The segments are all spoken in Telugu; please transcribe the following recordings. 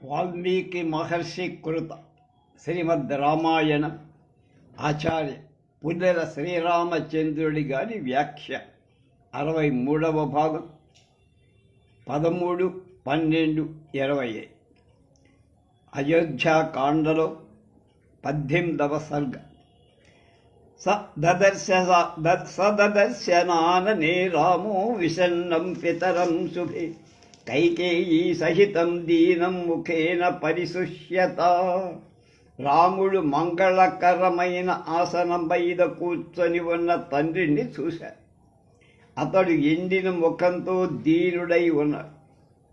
వాల్మీకి మహర్షి కృత శ్రీమద్ రామాయణం ఆచార్య పుల్లెల శ్రీరామచంద్రుడి గారి వ్యాఖ్య 63వ భాగం 13-12-25 అయోధ్యాకాండలో 18వ సర్గ. సదర్శనాననే రామో విషన్నం పితరం శుభే కైకేయీ సహితం దీనం ముఖేన పరిశుష్యత. రాముడు మంగళకరమైన ఆసనం మీద కూర్చొని ఉన్న తండ్రిని చూశాడు. అతడు ఎండిన ముఖంతో దీనుడై ఉన్నాడు.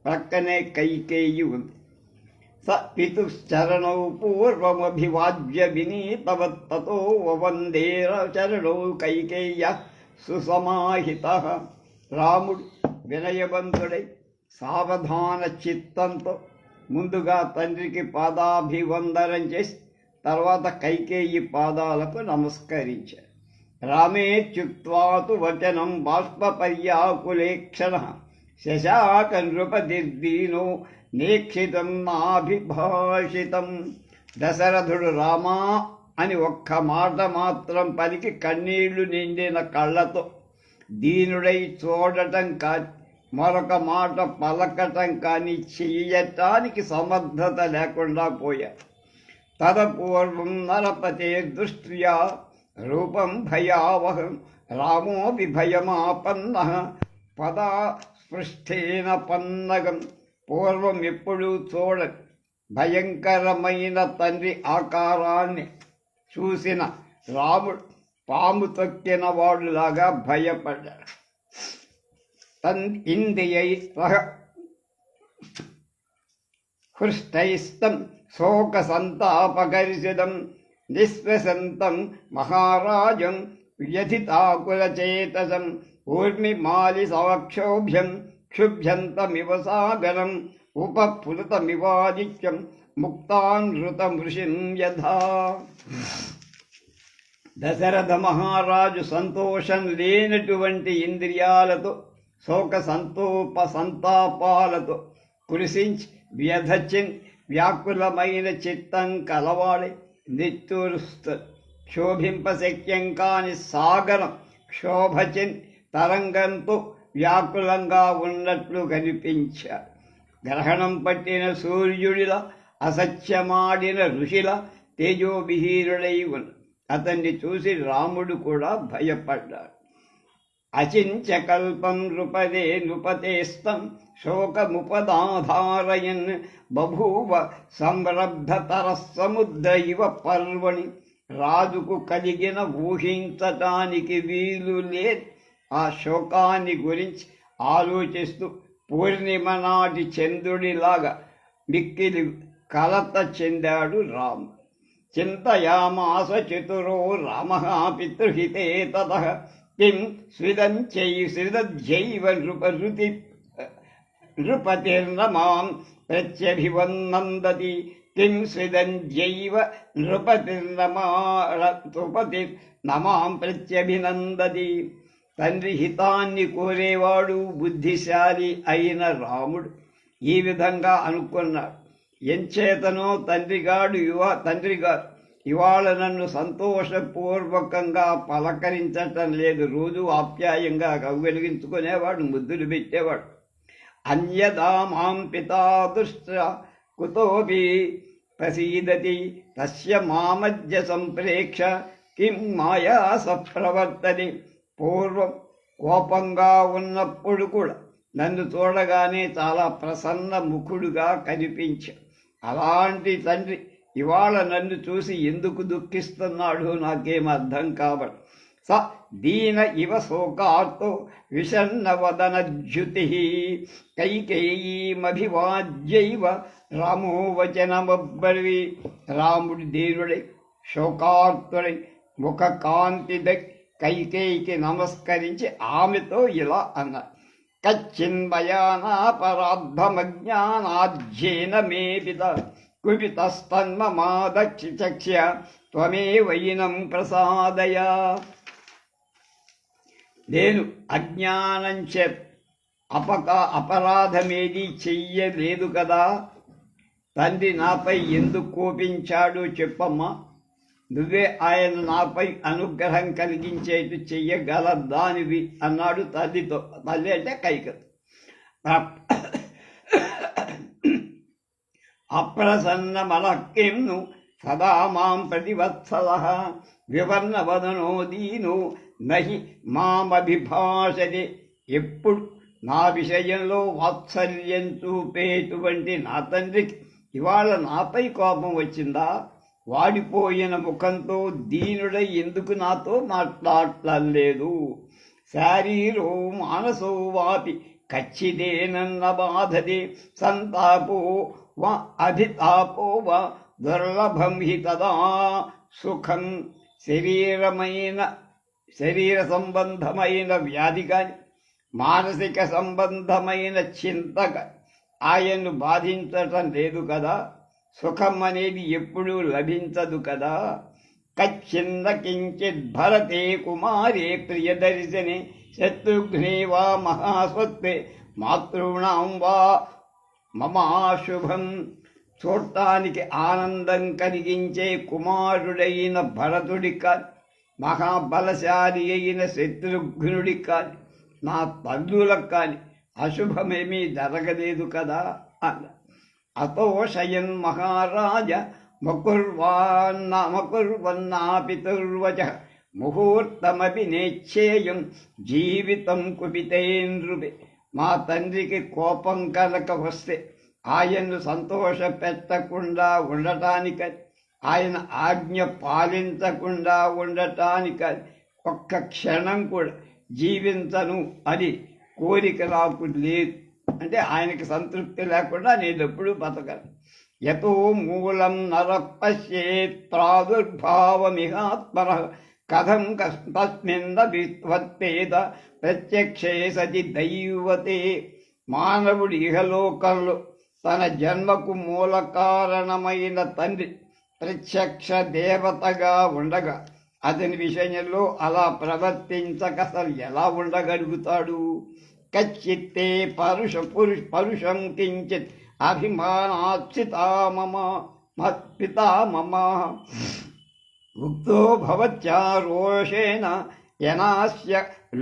ప్రక్కనే కైకేయి ఉంది. స పితుశ్చరణౌ పూర్వమభివాజ్య వినీతవత్తతో వందేర చరణౌ కైకేయ సుసమాహిత. రాముడు వినయవంతుడై సావధాన చిత్తంతో ముందుగా తండ్రికి పాదాభివందనం చేసి తర్వాత కైకేయి పాదాలకు నమస్కరించారు. రామేత్యుక్త్వాతు వచనం బాష్పర్యాకులేక్షణ శశాక నృపతిర్దీనో నేక్షితం నాభిభాషితం. దశరథుడు రామా అని ఒక్క మాట మాత్రం పలికి కన్నీళ్లు నిండిన కళ్ళతో దీనుడై చూడటం కాని మరొక మాట పలకటం కానీ చెయ్యటానికి సమర్థత లేకుండా పోయారు. తదపూర్వం నరపతే దృష్ట్యా రూపం భయావహం రామోపి భయమాపన్న పదా స్పృష్టేన పన్నగం. పూర్వం ఎప్పుడూ చూడని భయంకరమైన తండ్రి ఆకారాన్ని చూసిన రాముడు పాము తొక్కిన వాడులాగా భయపడ్డాడు. ఇంద్రియై సహ హృష్టైస్తం శోకసంతాపకర్షితం నిశ్వసంతం మహారాజం వ్యధితాకులచేతసం ఊర్మిమాలి సవక్షోభ్యం క్షుభ్యంతమివ సాగరం ఉపపులతమివాదిత్యం ముక్తానృతమృషిం యథా. దశరథ మహారాజు సంతోషం లేనటువంటి ఇంద్రియాలతో శోక సంతాపాలతో కృషించి వ్యధచిన్ వ్యాకులమైన చిత్తం కలవాడి నిట్టూరుస్తుంది. క్షోభింపశక్యం కాని సాగరం క్షోభచిన్ తరంగంతో వ్యాకులంగా ఉన్నట్లు కనిపించాడు. గ్రహణం పట్టిన సూర్యుడిలా అసత్యమాడిన ఋషిలా తేజోవిహీనుడై ఉన్న అతన్ని చూసి రాముడు కూడా భయపడ్డాడు. అచించకల్పం నృపదే నృపతేస్తం శోకముపదాధారయన్ బభూవ సంరబ్ధతర సముద్ర ఇవ పర్వణి. రాజుకు కలిగిన ఊహించటానికి వీలు లేదు ఆ శోకాన్ని గురించి ఆలోచిస్తూ పూర్ణిమ నాటి చంద్రుడిలాగా మిక్కిలి కలత చెందాడు రాము. చింతయామాస చతురో రామః పితృహితే తతః కిం స్విదధ్యైవ నృపతిర్నమాం ప్రత్యభివన్నందతి. కిం స్విదధ్యైవ నృపతిర్నమాం ప్రత్యభినందతి. తండ్రి హితాన్ని కోరేవాడు బుద్ధిశాలి అయిన రాముడు ఈ విధంగా అనుకున్నాడు. ఎంచేతనో తండ్రిగారు ఇవాళ నన్ను సంతోషపూర్వకంగా పలకరించటం లేదు. రోజు ఆప్యాయంగా కవ్వెలిగించుకునేవాడు, ముద్దులు పెట్టేవాడు. అన్యదా మాం పితా దృష్ట్యా కుతోపి ప్రసీదతి తస్య మామధ్య సంప్రేక్ష కిం మాయా సప్రవర్తని. పూర్వం కోపంగా ఉన్నప్పుడు కూడా నన్ను చూడగానే చాలా ప్రసన్న ముఖుడుగా కనిపించా. అలాంటి తండ్రి ఇవాళ నన్ను చూసి ఎందుకు దుఃఖిస్తున్నాడు నాకేం అర్థం కాబట్టి. స దీన ఇవ శోకార్తో విషన్నవదనజ్యుతి కైకేయీమభివాజ్యైవ రామో వచనమబ్రవీ. రాముడి దీనుడై శోకార్తుడై ముఖ కాంతి కైకేయికి నమస్కరించి ఆమెతో ఇలా అన్నారు. కచ్చిన్మయానాపరాద్ధమజ్ఞానాధ్యేన మే పిత కుపితస్తన్మమాదక్షిచక్ష్య త్వమేవైనం ప్రసాదయ. నేను అజ్ఞానం చే అపరాధమేది చెయ్యలేదు కదా. తండ్రి నాపై ఎందుకు కోపించాడో చెప్పమ్మా. నువ్వే ఆయన నాపై అనుగ్రహం కలిగించేట్టు చెయ్యగల దానివి అన్నాడు తల్లితో. తల్లి అంటే కైకతో. అప్రసన్నమలక్కింను సదా మాం ప్రతివత్సలః వివర్ణవదనో దీనో నహి మామభిభాషతే. ఎప్పుడు నా విషయంలో వాత్సల్యం చూపేటువంటి నా తండ్రికి ఇవాళ నాపై కోపం వచ్చిందా? వాడిపోయిన ముఖంతో దీనుడై ఎందుకు నాతో మాట్లాడలేదు? శారీరో మానసో వాపి కచ్చిదేనన్న బాధదే సంతాపో వా అధితాపో వా దుర్లభం హి తదా సుఖం. శరీర సంబంధమైన వ్యాధి కాని మానసిక సంబంధమైన చింతక ఆయన్ను బాధించటం లేదు కదా. సుఖం అనేది ఎప్పుడూ లభించదు కదా. కచ్చింద కించిత్ భరతే కుమారే ప్రియదర్శనే శత్రుఘ్నే వా మహాస్వత్వే మాతృణాం వా మమాశుభం. చూడటానికి ఆనందం కలిగించే కుమారుడైన భరతుడి కాని మహాబలశాలి అయిన శత్రుఘ్నుడి కాని నా తల్లులకు కాని అశుభమేమీ జరగలేదు కదా అన్న. అతోషయన్ మహారాజ మకుర్వన్నా పితుర్వచ ముహూర్తమపి నేచ్ఛేయం జీవితం కుపితేంద్రుపే. మా తండ్రికి కోపం కనుక వస్తే ఆయన్ను సంతోష పెట్టకుండా ఉండటానికని, ఆయన ఆజ్ఞ పాలించకుండా ఉండటానికని ఒక్క క్షణం కూడా జీవించను అని కోరిక నాకు లేదు. అంటే ఆయనకి సంతృప్తి లేకుండా నేను ఎప్పుడూ బతకను. యతో మూలం నర పశ్యేత్ ప్రాదుర్భావమిహాత్మన కథం తస్మిన్న విత్వత్తేద ప్రత్యక్షే సతి దైవతే. మానవుడి ఇహలోకంలో తన జన్మకు మూల కారణమైన తండ్రి ప్రత్యక్ష దేవతగా ఉండగా అతని విషయంలో అలా ప్రవర్తించక అసలు ఎలా ఉండగలుగుతాడు? కచ్చిత్తే పరుషం కించిత్ అభిమానాత్సితా మమ పితామమ ఉక్తో భవత్యా రోషేణ యనాస్య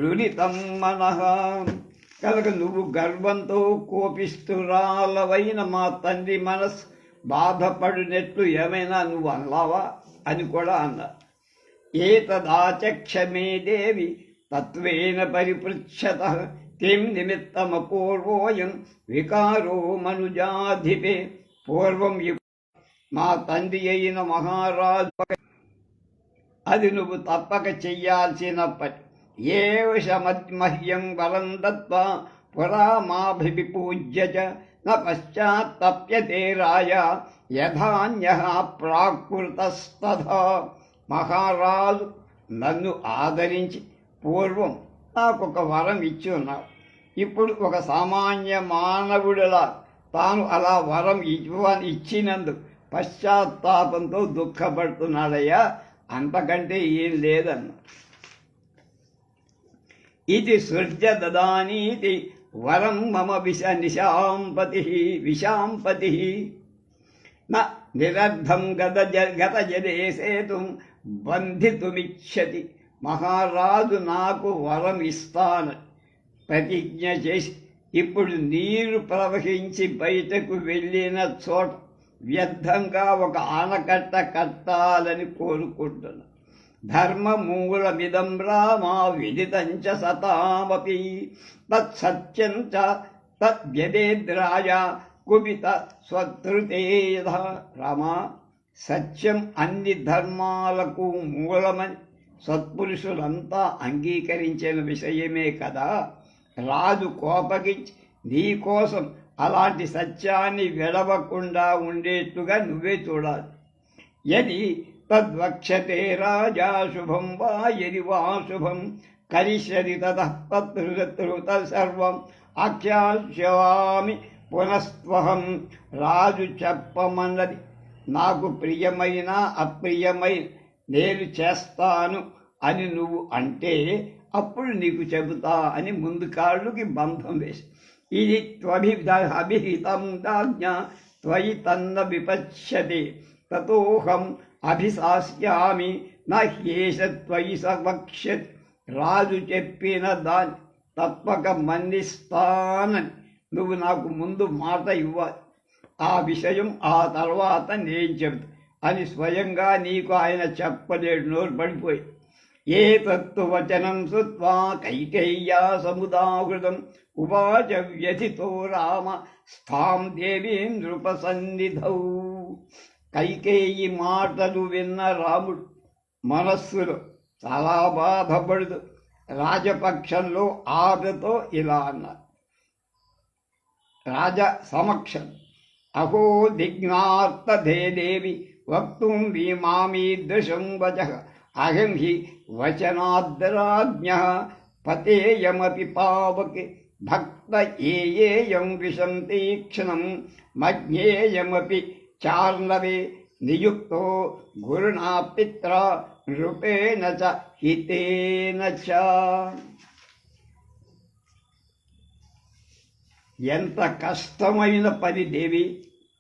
లులితం మనః. కనుక నువ్వు గర్వంతో కోపిస్తురాలవైన మా తండ్రి మనస్సు బాధపడినట్లు ఏమైనా నువ్వు అన్నావా అని కూడా అన్నారు. ఏతదాచక్షమే దేవి తత్వేన పరిపృచ్ఛతః కిం నిమిత్తమపూర్వోయం వికారో మనుజాధిపే. పూర్వం మా తండ్రి అయిన మహారాజు అది నువ్వు తప్పక చెయ్యాల్సిన పని. ఏషమహ్యం వరం దత్వా పురా మాభిపూజ్య చ న పశ్చాత్తప్యతే రాజా యథాన్యః ప్రాకృతస్తథా. మహారాజు నన్ను ఆదరించి పూర్వం నాకొక వరం ఇచ్చి ఉన్నావు. ఇప్పుడు ఒక సామాన్య మానవుడిలా తాను అలా వరం ఇచ్చినందుకు పశ్చాత్తాపంతో దుఃఖపడుతున్నాడయ్యా, అంతకంటే ఏం లేదన్న. ఇది సృజ్య దదానీతి వరం మమ విశాంపతి నా నిరర్ధం గతజదేసేతుం బంధితుమిచ్చతి. మహారాజు నాకు వరం ఇస్తాను ప్రతిజ్ఞ చేసి ఇప్పుడు నీరు ప్రవహించి బయటకు వెళ్ళిన చోట వ్యర్థంగా ఒక ఆనకట్ట కట్టాలని కోరుకుంటున్నా. ధర్మమూలమిదం రామా విదితంచ సతామపి తత్సత్యం చ తద్వ్యదేద్రాజా కుపిత స్వధృతేధ. రామా, సత్యం అన్ని ధర్మాలకు మూలమని సత్పురుషులంతా అంగీకరించిన విషయమే కదా. రాజు కోపగించి నీకోసం అలాంటి సత్యాన్ని విడవకుండా ఉండేట్టుగా నువ్వే చూడాలి. యది తద్వక్ష్యతే రాజా శుభం వా యది వా శుభం కరిష్యతి తతః సర్వం ఆఖ్యాస్యామి పునస్త్వహం. రాజు చెప్పమన్నది నాకు ప్రియమైన అప్రియమైన నేను చేస్తాను అని నువ్వు అంటే అప్పుడు నీకు చెబుతా అని ముందు కాళ్ళకి బంధం వేసి ఇది అభిహితం దాజ్ఞ త్వయి తన్న విపశ్యతి తతోహం అభిశాస్యామి నహ్యేష త్వయి సవక్ష్యతి. రాజు చెప్పిన దాన్ని తప్పక మన్నిస్తానని నువ్వు నాకు ముందు మాట ఇవ్వాలి. ఆ విషయం ఆ తర్వాత నేను చెబుతా అని స్వయంగా నీకు ఆయన చెప్పలేడు. నోరు పడిపోయి ఏ తత్తు వచనం శృత్వా కైకేయ్యా సముదాహృతం ఉవాచ వ్యథితో రామ స్థాం దేవీం నృపసన్నిధౌ. కైకేయి మాటలు విన్న రాముడు మనస్సులో చాలా బాధపడుతూ రాజపక్షంలో ఆమెతో ఇలా అన్నారు. రాజ సమక్షం అహో దిగ్నార్తధే దేవి వక్తుం భీమామీదృశం వచః అహం హి వచనాద్రాజ్ఞః పతేయమపి పావకే భక్త ఏయేయం విషం తీక్ష్ణం మజ్ఞేయమపి చార్ణవే నియుక్తో గురుణా పిత్రా నృపేణ చ హితేన చ. ఎంత కష్టమైన పని దేవి,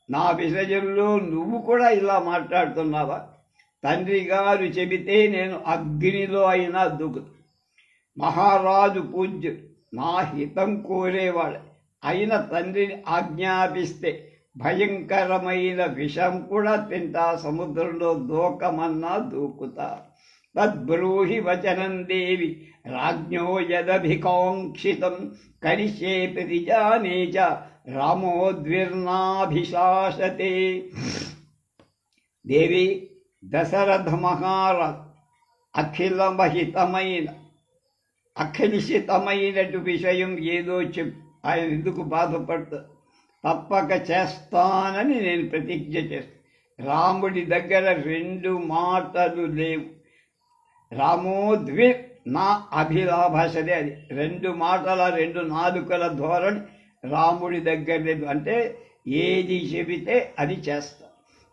నా విషయంలో నువ్వు కూడా ఇలా మాట్లాడుతున్నావా? తండ్రి గారు చెబితే నేను అగ్నిలో అయినా దూకుతా. మహారాజు పూజ్యు, నా హితం కోరేవాడు అయిన తండ్రిని ఆజ్ఞాపిస్తే భయంకరమైన విషం కూడా తింటా, సముద్రంలో దూకమన్నా దూకుతా. తద్బ్రూహి వచనం దేవి రాజ్ఞో యదభికాంక్షితం కరిష్యే ప్రతిజానే చ రామోద్విర్నాభిశాసతే. దేవి, దశరథ మహారాజు అఖిలిషితమైనటు విషయం ఏదో చెప్పు. ఆయన ఎందుకు బాధపడతారు? తప్పక చేస్తానని నేను ప్రతిజ్ఞ చేస్తాను. రాముడి దగ్గర రెండు మాటలు లేవు. రామోద్విర్ నా అభిలాభాషదే. అది రెండు మాటల రెండు నాలుకల ధోరణి రాముడి దగ్గర లేదు. అంటే ఏది చెబితే అది చేస్తా.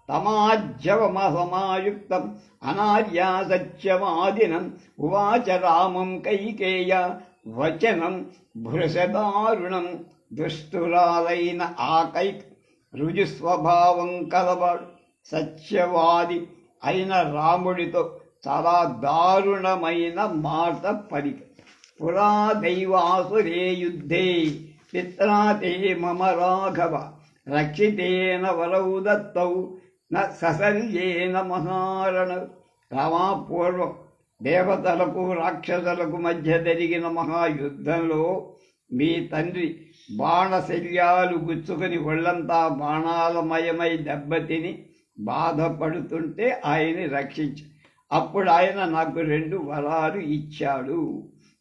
తమాజ్యవమసమాయుక్తం అనార్యా సత్యవాదినం ఉవాచ రామం కైకేయ వచనం భృషదారుణం. దుష్టురాలైన ఆ కైక రుజుస్వభావం కలవాడు సత్యవాది అయిన రాముడితో చాలా దారుణమైన మాట పలిక. పురా దైవాసురే యుద్ధే పిత్రాతే మమ రాఘవ రక్షితేన వరౌ దత్తౌ న ససల్యేన మహారణ. రామా, పూర్వం దేవతలకు రాక్షసులకు మధ్య జరిగిన మహాయుద్ధంలో మీ తండ్రి బాణశల్యాలు గుచ్చుకొని ఒళ్ళంతా బాణాలమయమై దెబ్బతిని బాధపడుతుంటే ఆయన్ని రక్షించి అప్పుడు ఆయన నాకు రెండు వరాలు ఇచ్చాడు.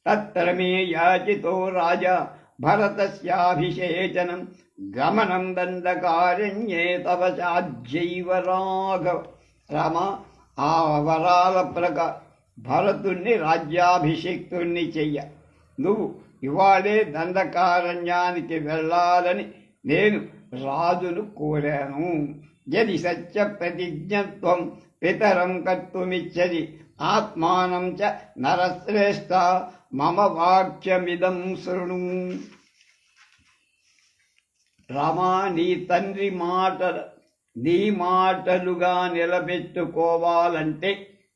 తత్ర మే యాచితో రాజా భరతస్యాభిషేచనం గమనం దండకారణ్యే తవ చాజ్యైవ రాఘవ. రామ, ఆ వరాల ప్రకారం భరతుణ్ణి రాజ్యాభిషేక్తుణ్ణి చెయ్య. నువ్వు ఇవాళే దండకారణ్యానికి వెళ్ళాలని నేను రాజును కోరాను. యది సత్య ప్రతిజ్ఞత్వం పితరం కర్తుమిచ్చది ఆత్మానం చ నరశ్రేష్ఠ మమ వాక్యమిదం శృణు. రామా, నీ తండ్రి నీ మాటలుగా నిలబెట్టుకోవాలంటే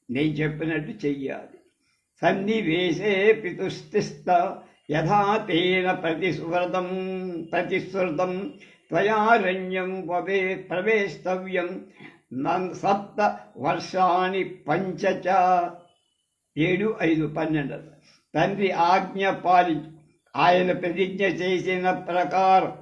నేను చెప్పినట్టు చెయ్యాలి. సన్నివేశే పితుస్తిష్ట యథా తేన ప్రతిశ్రుతం త్వయారణ్యం ప్రవేష్టవ్యం 7 వర్షాణి 5 చ. 7, 5, 12. తండ్రి ఆజ్ఞ పాలించు. ఆయన ప్రతిజ్ఞ చేసిన ప్రకారం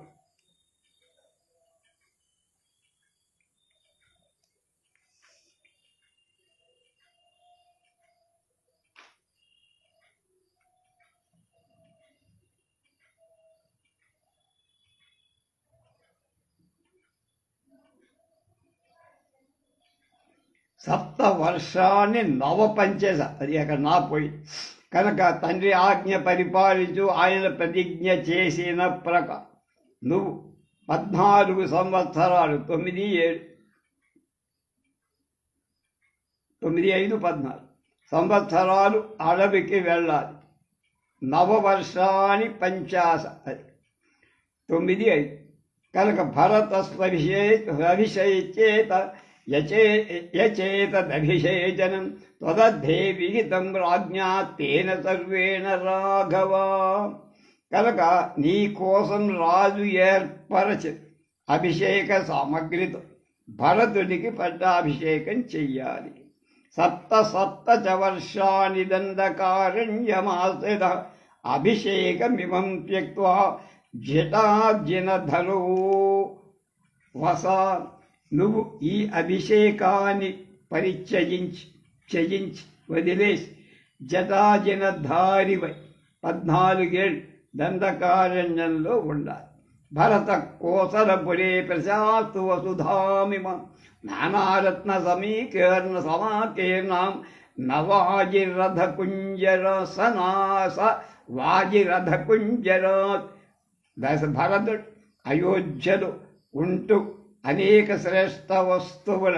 సప్తవర్షాన్ని నవపంచేస. అది అక్కడ నా పోయి కనుక తండ్రి ఆజ్ఞ పరిపాలించు. ఆయన ప్రతిజ్ఞ చేసిన ప్రకారం నువ్వు 14 సంవత్సరాలు 9, 7, 9, 5, 14 సంవత్సరాలు అడవికి వెళ్ళాలి. నవవర్షాన్ని 50. అది 9, 5 కనుక భరత స్వభిషేచేత యచేతదభిషేచనం త్వదద్ధే విహితం రాజ్ఞా తేన సర్వేణ రాఘవ. కనుక నీ కోసం రాజు ఏర్పరచి అభిషేక సామగ్రితో భరతుడికి పట్టాభిషేకం చెయ్యాలి. సప్త సప్త చ వర్షాని దండకారణ్యమాశ్రిత అభిషేకమిమం త్యక్త్వా జటార్జునధరో వస. నువ్వు ఈ అభిషేకాన్ని త్యజించి వదిలేసి జటాజనధారివై 14 ఏళ్ళు దండకారణ్యంలో ఉండాలి. భరత కోసలపురే ప్రశాస్తు వసుధామిమ నానారత్న సమీకరణ సమాకీర్ణం నవాజిరథ కుంజర సనాస వాజిరథ కుంజరాత్. భరతుడు అయోధ్యలో ఉంటూ అనేక శ్రేష్ఠ వస్తువుల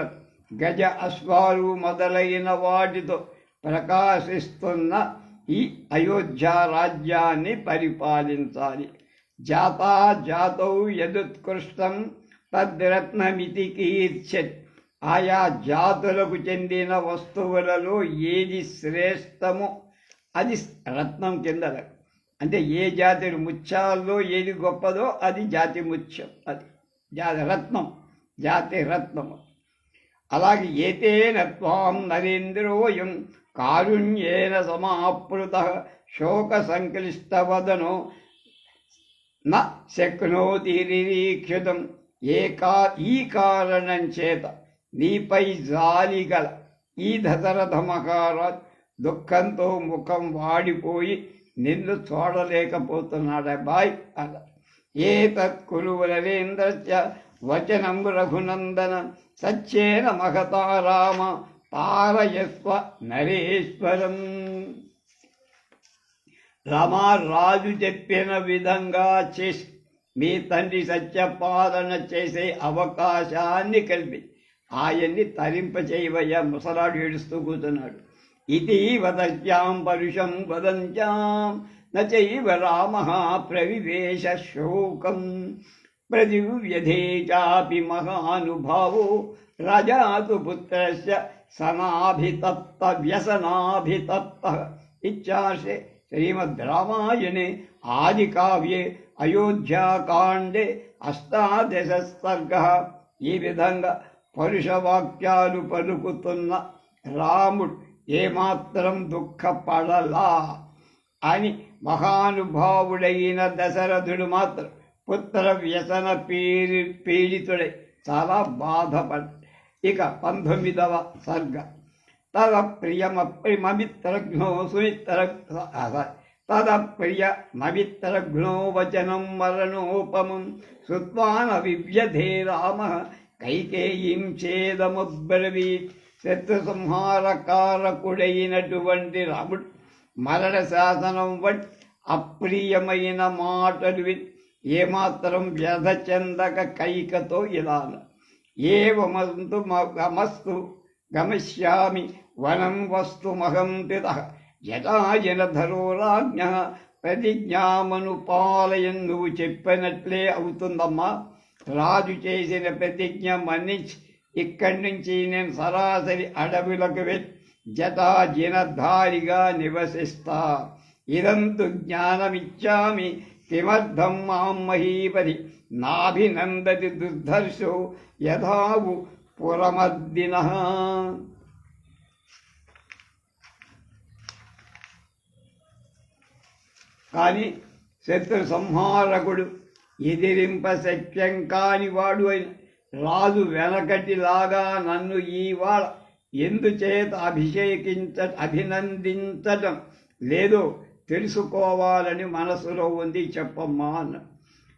గజ అశ్వాలు మొదలైన వాటితో ప్రకాశిస్తున్న ఈ అయోధ్య రాజ్యాన్ని పరిపాలించాలి. జాతా జాతౌ యదుత్కృష్టం తద్రత్నమితి కీర్చెత్. ఆయా జాతులకు చెందిన వస్తువులలో ఏది శ్రేష్టమో అది రత్నం కింద. అంటే ఏ జాతి ముత్యాల్లో ఏది గొప్పదో అది జాతి ముత్యం, అది రత్నం, జాతి రత్నము. అలాగే ఏతేన త్వాం నరేంద్రోయం కారుణ్యేన సమాప్లుత శోక సంక్లిష్టవదనో న శక్నోతి నిరీక్షితం. ఈ కారణం చేత నీపై జాలిగల ఈ దశరథ మహారాజ్ దుఃఖంతో ముఖం వాడిపోయి నిన్ను చూడలేకపోతున్నాడు బాయ్ అల. ఏతత్ కురు నరేంద్రస్య వచనం రఘునందన సచ్చేన మహతా రామ తారయస్వ నరేశ్వరం. రాజు చెప్పిన విధంగా చేసి మీ తండ్రి సత్యపాలన చేసే అవకాశాన్ని కలిపి ఆయన్ని తరింపచేయవయ్యా. ముసలాడు ఏడుస్తూ కూర్చున్నాడు. ఇతీవ తస్యాం పరుషం వదంత్యాం నైవ రామ ప్రవివేశ శోకం ప్రతివ్యధే చాపి మహానుభావో రాజాతు పుత్రస్య సనాభితప్త వ్యసనాభితప్త. ఇత్యార్షే శ్రీమద్ రామాయణే ఆది కావ్యే అయోధ్యాకాండే 18 సర్గః. ఈ విధంగా పరుషవాక్యాలు పలుకుతున్న రాముడు ఏమాత్రం దుఃఖపడలా అని మహానుభావుడైన దశరథుడు మాత్రం పుత్ర వ్యసన పీడితుడై చాలా బాధపడ్డ. ఇక 19వ సర్గ. తద ప్రియమప్రియమమిత్రఘ్నో ప్రియమమిత్రఘ్నో వచనం మరణోపమం శ్రుత్వాన వివ్యధే రామ కైకేయీం చేదముబ్రవీత్. శత్రు సంహారకారకుడైనటువంటి రాముడు మరణ శాసనం వంటి అప్రియమైన మాటలు విని ఏమాత్రం వ్యధ చెందక కైకతో ఇలా ఏవమస్తు గమస్తు గమిష్యామి వనం వస్తు మహం పితః జటాజనధరో రాజ్ఞ ప్రతిజ్ఞామనుపాలయం. నువ్వు చెప్పినట్లే అవుతుందమ్మా. రాజు చేసిన ప్రతిజ్ఞ మన్నించి ఇక్కడి నుంచి నేను సరాసరి అడవులకు వెళ్ళి జటాజనధారిగా నివసిస్తా. ఇదంతు జ్ఞానమిచ్చామి కిమర్థం మాం మహీపతి నాభినందతి దుర్ధర్షో యథావు పురమద్దినః. కానీ శత్రు సంహారకుడు ఎదిరింప శక్యం కాని వాడు అయిన రాజు వెనకటిలాగా నన్ను ఈవాళ ఎందుచేత అభినందించటం లేదో తెలుసుకోవాలని మనసులో ఉంది, చెప్పమ్మా అన్న.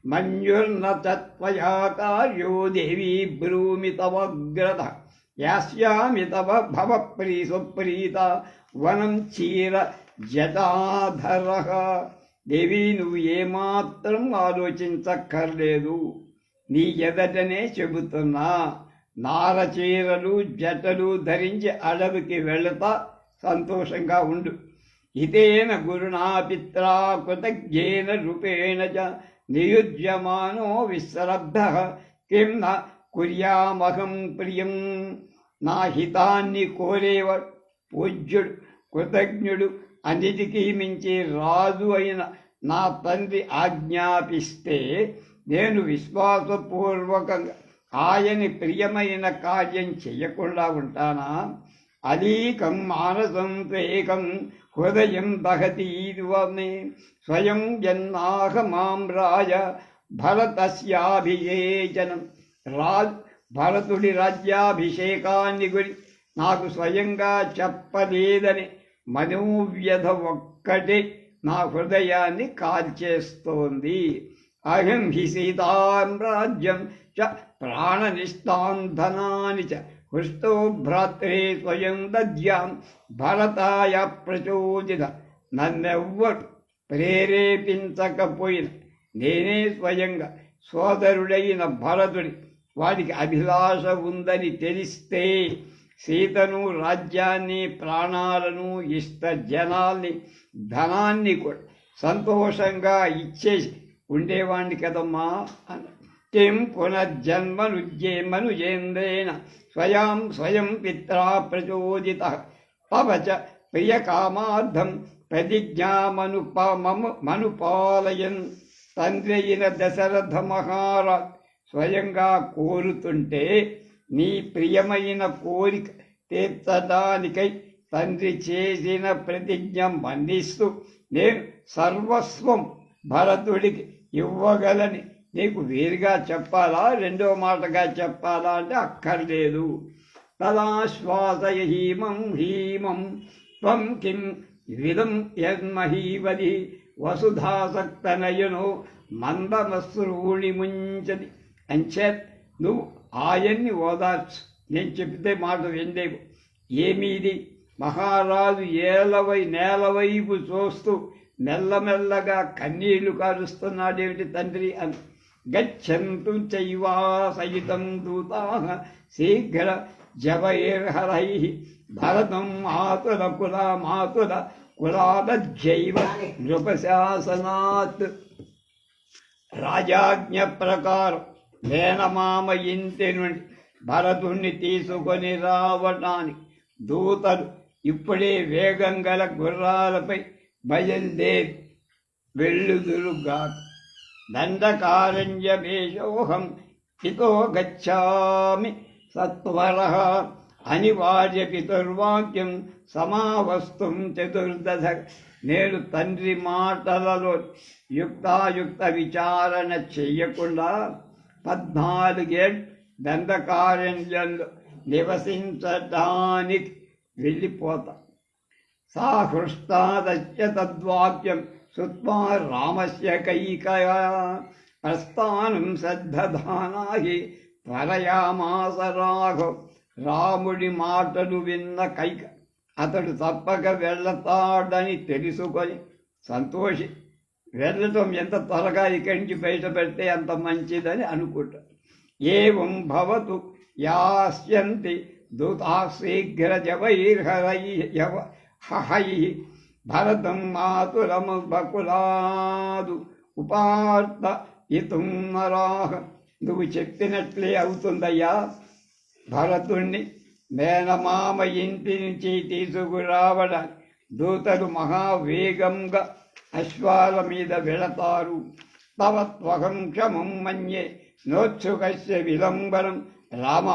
మంజుర్న తత్వయా కార్యో దేవీ బ్రూమి తవగ్రత యాస్యామి తవ భవ సుప్రీత వనం చీర జటాధర. దేవి, నువ్వు ఏమాత్రం ఆలోచించక్కర్లేదు. నీ ఎదటనే చెబుతున్నా. నారచీరలు జటలు ధరించి అడవికి వెళతా సంతోషంగా ఉండు. ఇతేన గురునా పిత్రా కృతజ్ఞేన రూపేణ చ నియుజ్యమానో విశ్రబ్ధ కిం న కుర్యామహం ప్రియం. నా హితాన్ని కోరేవాడు పూజ్యుడు కృతజ్ఞుడు అన్నిటికీ మించి రాజు అయిన నా తండ్రి ఆజ్ఞాపిస్తే నేను విశ్వాసపూర్వకంగా ఆయని ప్రియమైన కార్యం చెయ్యకుండా ఉంటానా? అలీకం మానసం త్వేకం హృదయం దహతీర్వమే స్వయం జన్నాహ మాం రాజ భరతస్యాభియేచనం. భరతుడి రాజ్యాభిషేకాన్ని గురి నాకు స్వయంగా చెప్పలేదని మనోవ్యధ ఒక్కటే నా హృదయాన్ని కాల్చేస్తోంది. అహం హి సీతాం రాజ్యం చ ప్రాణనిష్టాం ధనాని చ హృష్టో భ్రాత్రే స్వయం దద్యాం భరతాయ ప్రచోదిత. నన్నెవ్వరు ప్రేరేపించకపోయిన నేనే స్వయంగా సోదరుడైన భరతుడి వాడికి అభిలాష ఉందని తెలిస్తే సీతను రాజ్యాన్ని ప్రాణాలను ఇష్ట జనాల్ని ధనాన్ని కూడా సంతోషంగా ఇచ్చేసి ఉండేవాణ్ణి కదమ్మా అన్న. కిం పునర్జన్మనుజేంద్రేణ స్వయం పిత్రా ప్రచోదిత పవచ ప్రియకామార్థం ప్రతిజ్ఞామనుపాలయన్. తండ్రి అయిన దశరథ మహారాజ్ స్వయంగా కోరుతుంటే నీ ప్రియమైన కోరిక తీర్చడానికై తండ్రి చేసిన ప్రతిజ్ఞ మన్నిస్తూ నేను సర్వస్వం భరతుడికి ఇవ్వగలని నీకు వేరుగా చెప్పాలా, రెండో మాటగా చెప్పాలా అంటే అక్కర్లేదు. తదాశ్వాసయ హీమం హీమం త్వం కిం విదం యన్మహీవది వసుధాసక్తనయనో మందమశ్రూణి ముంచది. అంచేత్ నువ్వు ఆయన్ని ఓదార్చు. నేను చెప్తే మాట విందేవు. ఏమీది మహారాజు నేలవైపు చూస్తూ మెల్లమెల్లగా కన్నీళ్లు కారుస్తున్నాడేమిటి తండ్రి అని. గచ్చంతు చైవా సహితం దూతాః శీఘ్ర జవైర్హరై భరతం మాతుల కులాదజ్జైవ నృపశాసనాత్. రాజాజ్ఞ ప్రకారం మేనమామ ఇంటి నుండి భరతుణ్ణి తీసుకొని రావటానికి దూతలు ఇప్పుడే వేగం గల గుర్రాలపై బయలుదేరి వెళ్ళుదురుగా. దండకారణ్యమేషోహం ఇతో గచ్చామి సత్వరః అనివార్య పితుర్వాక్యం సమావస్తుం చతుర్దశ. నేను తండ్రి మాటలలో యుక్తాయుక్త విచారణ చెయ్యకుండా 14 దండకారణ్యంలో నివసించడానికి వెళ్ళిపోతా. సా హృష్టాదశ్చ తద్వాక్యం శ్రుత్వా రామస్య కైకయా ప్రస్థానం శ్రద్ధధానాహి త్వరయామాస రాఘవ్. రాముడి మాటలు విన్న కైక అతడు తప్పక వెళ్తాడని తెలుసుకొని సంతోషి వెళ్ళటం ఎంత త్వరగా ఇక్కడి నుంచి బయటపెడితే అంత మంచిదని అనుకుంటాడు. ఏవం భవతు యాస్యంతి దూతా శీఘ్ర జవైర్హరై భరతం మాతురము బకులాదు ఉపార్త ఇతుం నరాహ. నువ్వు చెప్పినట్లే అవుతుందయ్యా. భరతుణ్ణి మేనమామ ఇంటి నుంచి తీసుకురావడానికి దూతలు మహావేగంగా అశ్వాల మీద వెళతారు. తవ త్వహం క్షమం మన్యే నోత్సుకస్య విలంబనం రామ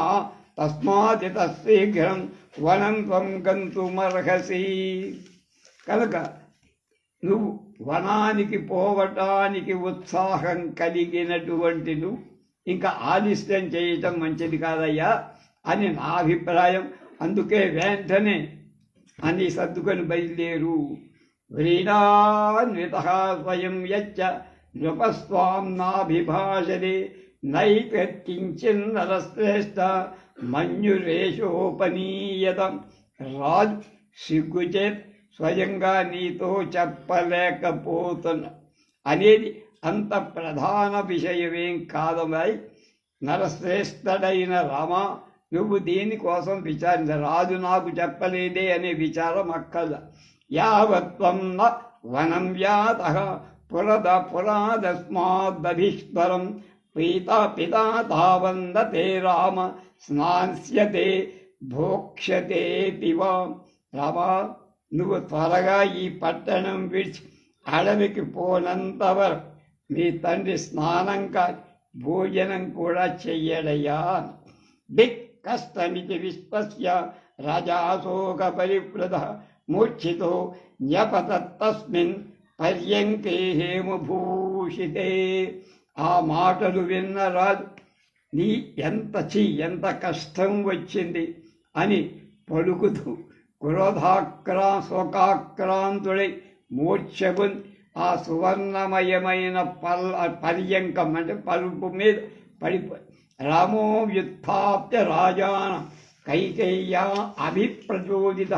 తస్మాత్ శీఘ్రం వనం త్వం గంతుమర్హసి. కనుక నువ్వు వనానికి పోవటానికి ఉత్సాహం కలిగినటువంటి నువ్వు ఇంకా ఆలస్యం చేయటం మంచిది కాదయ్యా అని నా అభిప్రాయం. అందుకే వెంటనే అని సర్దుకొని బయలుదేరు. వ్రీడాన్వితః స్వయం యచ్చ నృపస్వాం నాభిభాషతే నైకత్కించిన్నరశ్రేష్ఠ మన్యురేషోపనీయతం. రాజు సిగ్గుచేత్ స్వయంగా నీతో చెప్పలేకపోతున్నా అనేది అంత ప్రధాన విషయమేం కాదమై. నరశ్రేష్ఠుడైన రామ, నువ్వు దీనికోసం విచారించ. రాజు నాకు చెప్పలేదే అనే విచారం అక్కల. యావత్వం న వనం వ్యాతః పురాదస్మాదభీశ్వరం పితా తావందతే రామ స్నాస్యతే భోక్ష్యతే పివా. రామా, నువ్వు త్వరగా ఈ పట్టణం విడిచి అడవికి పోనంతవరకు మీ తండ్రి స్నానం కాని భోజనం కూడా చెయ్యడయ్యా. దిక్ కష్టమితి విశ్వస్య రాజాశోక పరివృత మూర్ఛితో న్యపతత్తస్మిన్ పర్యంకే హేమభూషితే. ఆ మాటలు విన్న రాజు, నీ ఎంత కష్టం వచ్చింది అని పలుకుతూ శోకాక్రాంతుడై మూర్ఛగుంది ఆ సువర్ణమయమైన పర్యంకం అంటే పలుపు మీద పడిపోయి. రామో వ్యుత్థాప్య రాజాన కైకేయ్యా అభిప్రచోదిత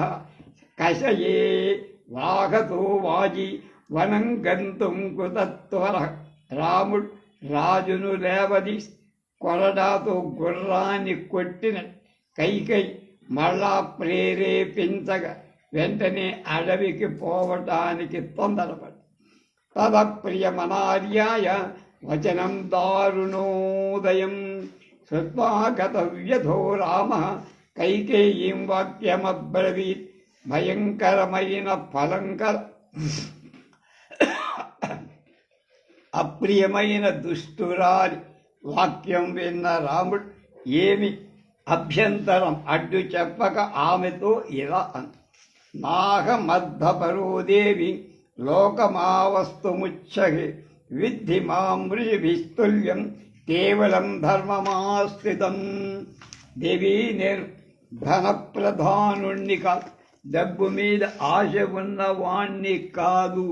కషయే వాగతో వాజి వనం గంతుం కృతత్వర. రాముడు రాజును లేవది కొరడాతో గుర్రాన్ని కొట్టిన కైకై మళ్ళా ప్రేరేపించగా వెంటనే అడవికి పోవటానికి తొందరపడి తదప్రియమనార్యాయ వచనం దారుణోదయం శ్రుత్వా గతవ్యథో రామ కైకేయీం వాక్యమబ్రవీత్. భయంకరమైన ఫలంకర అప్రియమైన దుష్టురాలి వాక్యం విన్న రాముడు ఏమి అభ్యంతరం అడ్డు చెప్పక ఆమెతో ఇలా అంది. నాహమద్దపరోదేవి లోకమావస్తుముచ్చగే విద్ధి మాం ఋషిభిస్తుల్యం కేవలం ధర్మమాశ్రితం. దేవి, నేను ధనప్రధానుణ్ణి కాదు, డబ్బు మీద ఆశ ఉన్నవాణ్ణి కాదు,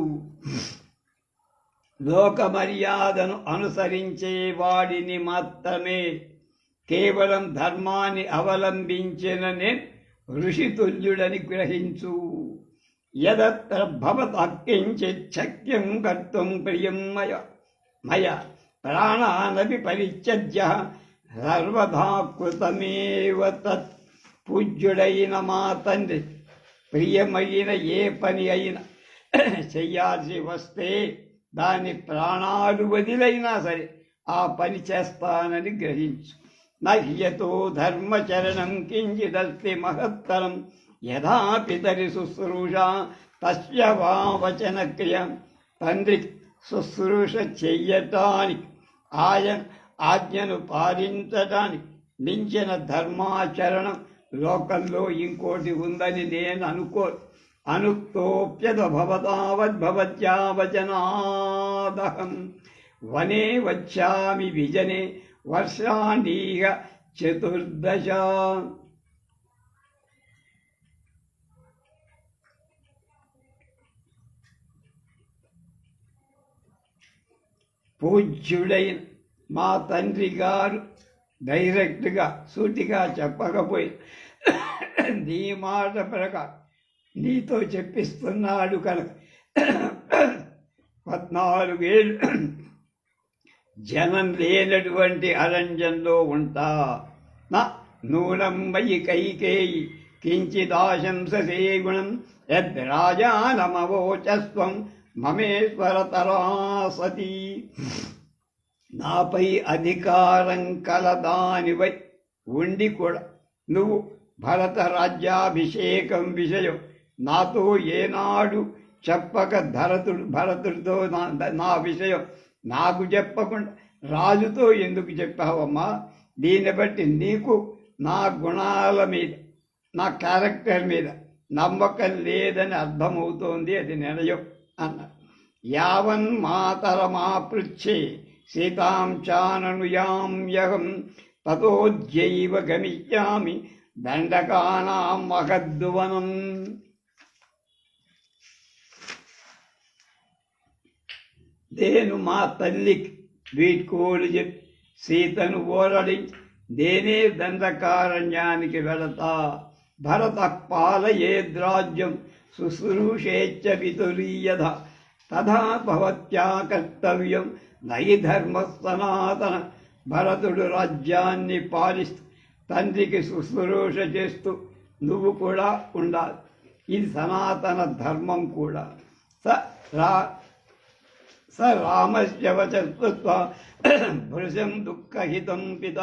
లోక మర్యాదను అనుసరించే వాడిని మాత్రమే. కేవలం ధర్మాన్ని అవలంబించిన నేను ఋషితుల్యుడని గ్రహించు. యదత్ర భవతః కించిత్ శక్యం కర్తుం ప్రియం మయా ప్రాణానపి పరిత్యజ్య సర్వదా కృతమేవ తత్. పూజ్యుడైన మా తండ్రి ప్రియమైన ఏ పని అయినా చెయ్యాల్సి వస్తే దాని ప్రాణాలు వదిలైనా సరే ఆ పని చేస్తానని గ్రహించు. నహ్యతో ధర్మచరణం కించిదస్తి మహత్తరం యథా పితరి శుశ్రూష తస్య వా వచన క్రియ. తండ్రి శుశ్రూష చెయ్యటానికి, ఆయన ఆజ్ఞను పాలించటానికి మించిన ధర్మాచరణం లోకంలో ఇంకోటి ఉందని నేను అనుక్తోప్యత భవతావద్భవత్యా వచనాదహం వనే వచ్చామి విజనే వర్షాండీహ చతుర్దశ. పూజ్యుడైన మా తండ్రి గారు డైరెక్ట్గా సూటిగా చెప్పకపోయి నీ మాట ప్రకారం నీతో చెప్పిస్తున్నాడు కనుక 14 ఏళ్ళు జనం లేనటువంటి అరణ్యంలో ఉంటా. నా నూనం మయి కైకేయి కించిదాశంసే గుణం యద్రాజానమవోచస్వం మమేశ్వరతరా సతీ. నాపై అధికారం కలదానివై ఉండి కూడా నువ్వు భరత రాజ్యాభిషేకం విషయం నాతో ఏనాడు చెప్పక భరతుడితో నా విషయం నాకు చెప్పకుండా రాజుతో ఎందుకు చెప్పావమ్మా? దీన్ని బట్టి నీకు నా గుణాల మీద, నా క్యారెక్టర్ మీద నమ్మకం లేదని అర్థమవుతోంది. అది నిర్ణయం అన్నారు. యావన్ మాతరమాపృచ్ఛే సీతాం చాననుయాం యహం తతోజ్యైవ గమిష్యామి దండకానాం మహద్వనం. నేను మా తల్లికి వీడ్కోలు చెప్పి సీతను ఓరడించి నేనే దండకారణ్యానికి వెళతా. భరత పాలయేద్రాజ్యం శుశ్రూషేచ్చ పితురీయధ తథా భవత్యా కర్తవ్యం నయి ధర్మ సనాతన. భరతుడు రాజ్యాన్ని పాలిస్తూ తండ్రికి శుశ్రూష చేస్తూ నువ్వు కూడా ఉండాలి. ఇది సనాతన ధర్మం కూడా. స రామస్య వచస్పృత్వా పురుషం దుఃఖహితం పిత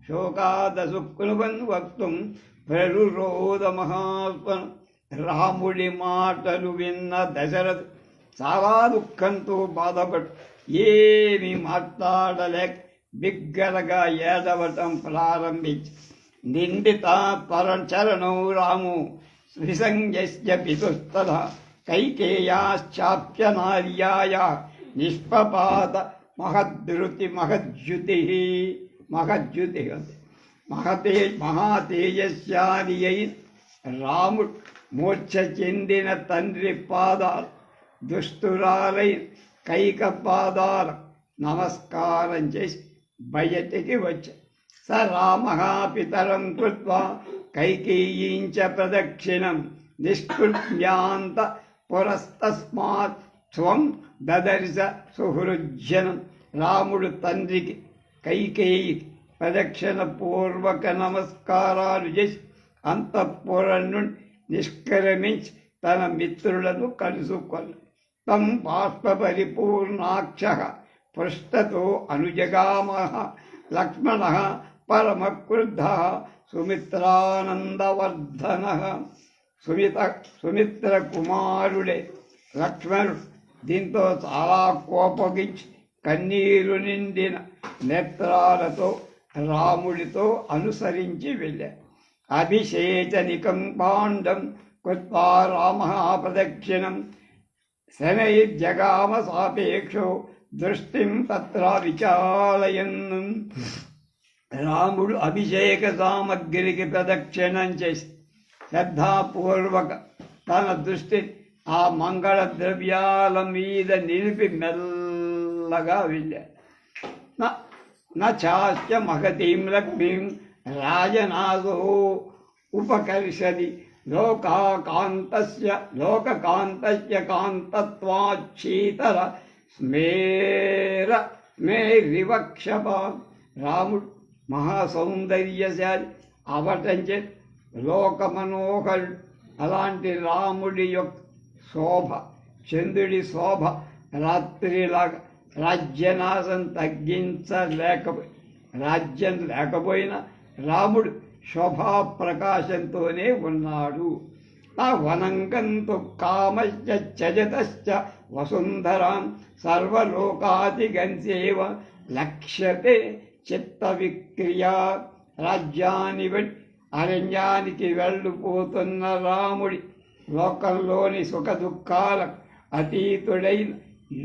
శోకాదసుక్నువన్ వక్తుం ప్రరురోధ మహాత్మన్. రాముడి మాటలు విన్న దశరథ్ చాలా దుఃఖంతో బాధపడు ఏమి మాట్లాడలేక బిగ్గరగా ఏడవటం ప్రారంభించి నిందిత పరచరణౌ రాము విసంజస్య పితుస్తద కైకేయాశ్చాప్య నార్యాయ నిష్పపాత మహద్రుతి మహజ్యుతి మహాతేజస్యాది అయిన రాముడు మూర్ఛ చెందిన తండ్రి పాదాలు దుస్తురాలై కైక పాదాల నమస్కారం చేసి బయటికి వచ్చా. స రామ పితరం కృత్వా కైకేయీంచ ప్రదక్షిణం నిష్కృత్యాంత పురస్తస్మాత్ స్వం దదర్శ సుహృజ్జనం. రాముడు తండ్రికి కైకేయికి ప్రదక్షిణ పూర్వక నమస్కారాలు చేసి అంతఃపురం నుండి నిష్క్రమించి తన మిత్రులను కలుసుకొని తం బాష్పరిపూర్ణాక్ష పృష్టతో అనుజగామ. లక్ష్మణ పరమక్రుద్ధ సుమిత్రానందవర్ధన. సుమిత్ర కుమారుడే లక్ష్మణుడు దీంతో చాలా కోపగించి కన్నీరు నిండిన నేత్రాలతో రాముడితో అనుసరించి వెళ్ళారు. అభిషేచనికం పాండం కృత్వా రామ ప్రదక్షిణం శనైర్జగామ సాపేక్షో దృష్టిం తత్ర విచాలయన్. రాముడు అభిషేక సామగ్రికి ప్రదక్షిణం చేసి శ్రద్ధాపూర్వక తన దృష్టి ఆ మంగళ ద్రవ్యాల మీద నిలిపి మెల్లగా వెళ్ళాడు. నాస్య మహతీం లక్ష్మీం రాజనాథో ఉపకర్షది లోకకాంతస్య కాంతత్వాచ్చీతర స్మేర మే వివక్షపా. రాముడు మహాసౌందర్యశాలి అవటంచే లోక మనోహరుడు. అలాంటి రాముడి యొక్క శోభ చంద్రుడి శోభ రాత్రిలాగా రాజ్యనాశం రాజ్యం లేకపోయినా రాముడు శోభా ప్రకాశంతోనే ఉన్నాడు. ఆ వనంకంతు కామశ్చ చజతశ్చ వసుంధరాం సర్వలోకాదిగంసేవ లక్ష్యతే చిత్త విక్రియా. రాజ్యాన్ని అరణ్యానికి వెళ్ళిపోతున్న రాముడి లోకంలోని సుఖ దుఃఖాలకు అతీతుడైన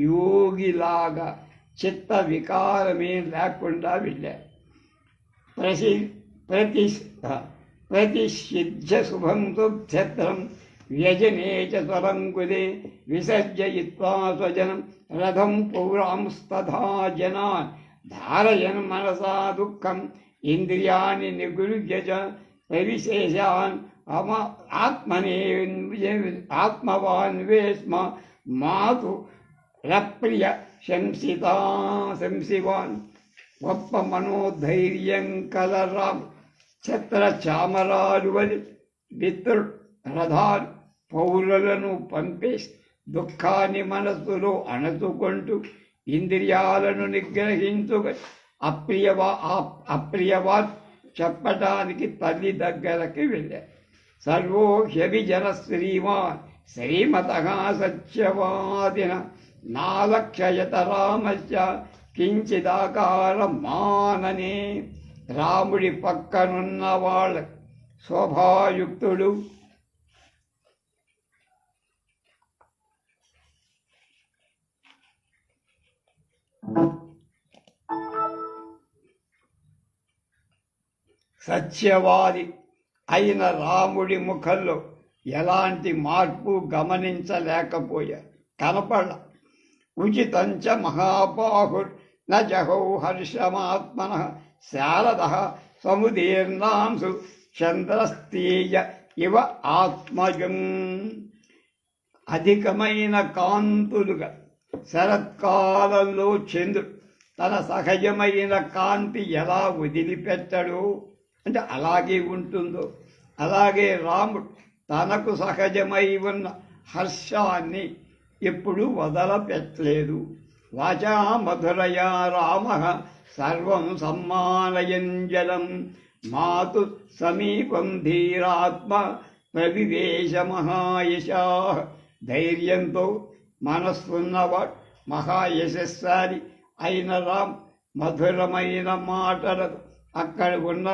యోగిలాగా చిత్త వికారమే లేకుండా వెళ్ళారు. ప్రతిషిధ్య శుభం క్షత్రం వ్యజనే చ స్వరంకులే విసర్జయిత్వా స్వజనం రథం పౌరాంస్తథా జనాన్ ధారయన్ మనసా దుఃఖం ఇంద్రియాణి నిగృహ్య చ ప్రవిశేషాన్ ఆత్మవాన్ వేస్మ మాతు రప్రియ శంసివాన్. గొప్ప మనోధైర్యం కల రాము ఛత్ర చామరాలు వలి మిత్రుడు రథాలు పౌరులను పంపేసి దుఃఖాన్ని మనస్సులో అణచుకుంటూ ఇంద్రియాలను నిగ్రహించుక అప్రియవాట్ చెప్పటానికి తల్లి దగ్గరకి వెళ్ళారు. సర్వోహ్యభిజన శ్రీమాన్ శ్రీమత సత్యవాదిన నాలక్షయత రామస్య కించిదాకార మాననే. రాముడి పక్కనున్న వాళ్ళ శోభాయుక్తుడు సత్యవాది అయిన రాముడి ముఖంలో ఎలాంటి మార్పు గమనించలేకపోయారు, కనపడ. ఉచితంచ మహాబాహుర్ నజహౌ హర్షమాత్మన శారద సముదీర్ణాంసు చంద్రస్తీయ ఇవ ఆత్మజం. అధికమైన కాంతులుగా శరత్కాలంలో చంద్రుడు తన సహజమైన కాంతి ఎలా వదిలిపెట్టడో అంటే అలాగే ఉంటుందో అలాగే రాముడు తనకు సహజమై ఉన్న హర్షాన్ని ఎప్పుడూ వదలపెట్టలేదు. వాచా మధురయా రామ సర్వం సమ్మానయన్ జలం మాతు సమీపం ధీరాత్మ ప్రవివేశ మహాయశా. ధైర్యంతో మనస్సున్నవాడు మహాయశస్సారి అయిన రామ్ మధురమైన మాటలతో అక్కడ ఉన్న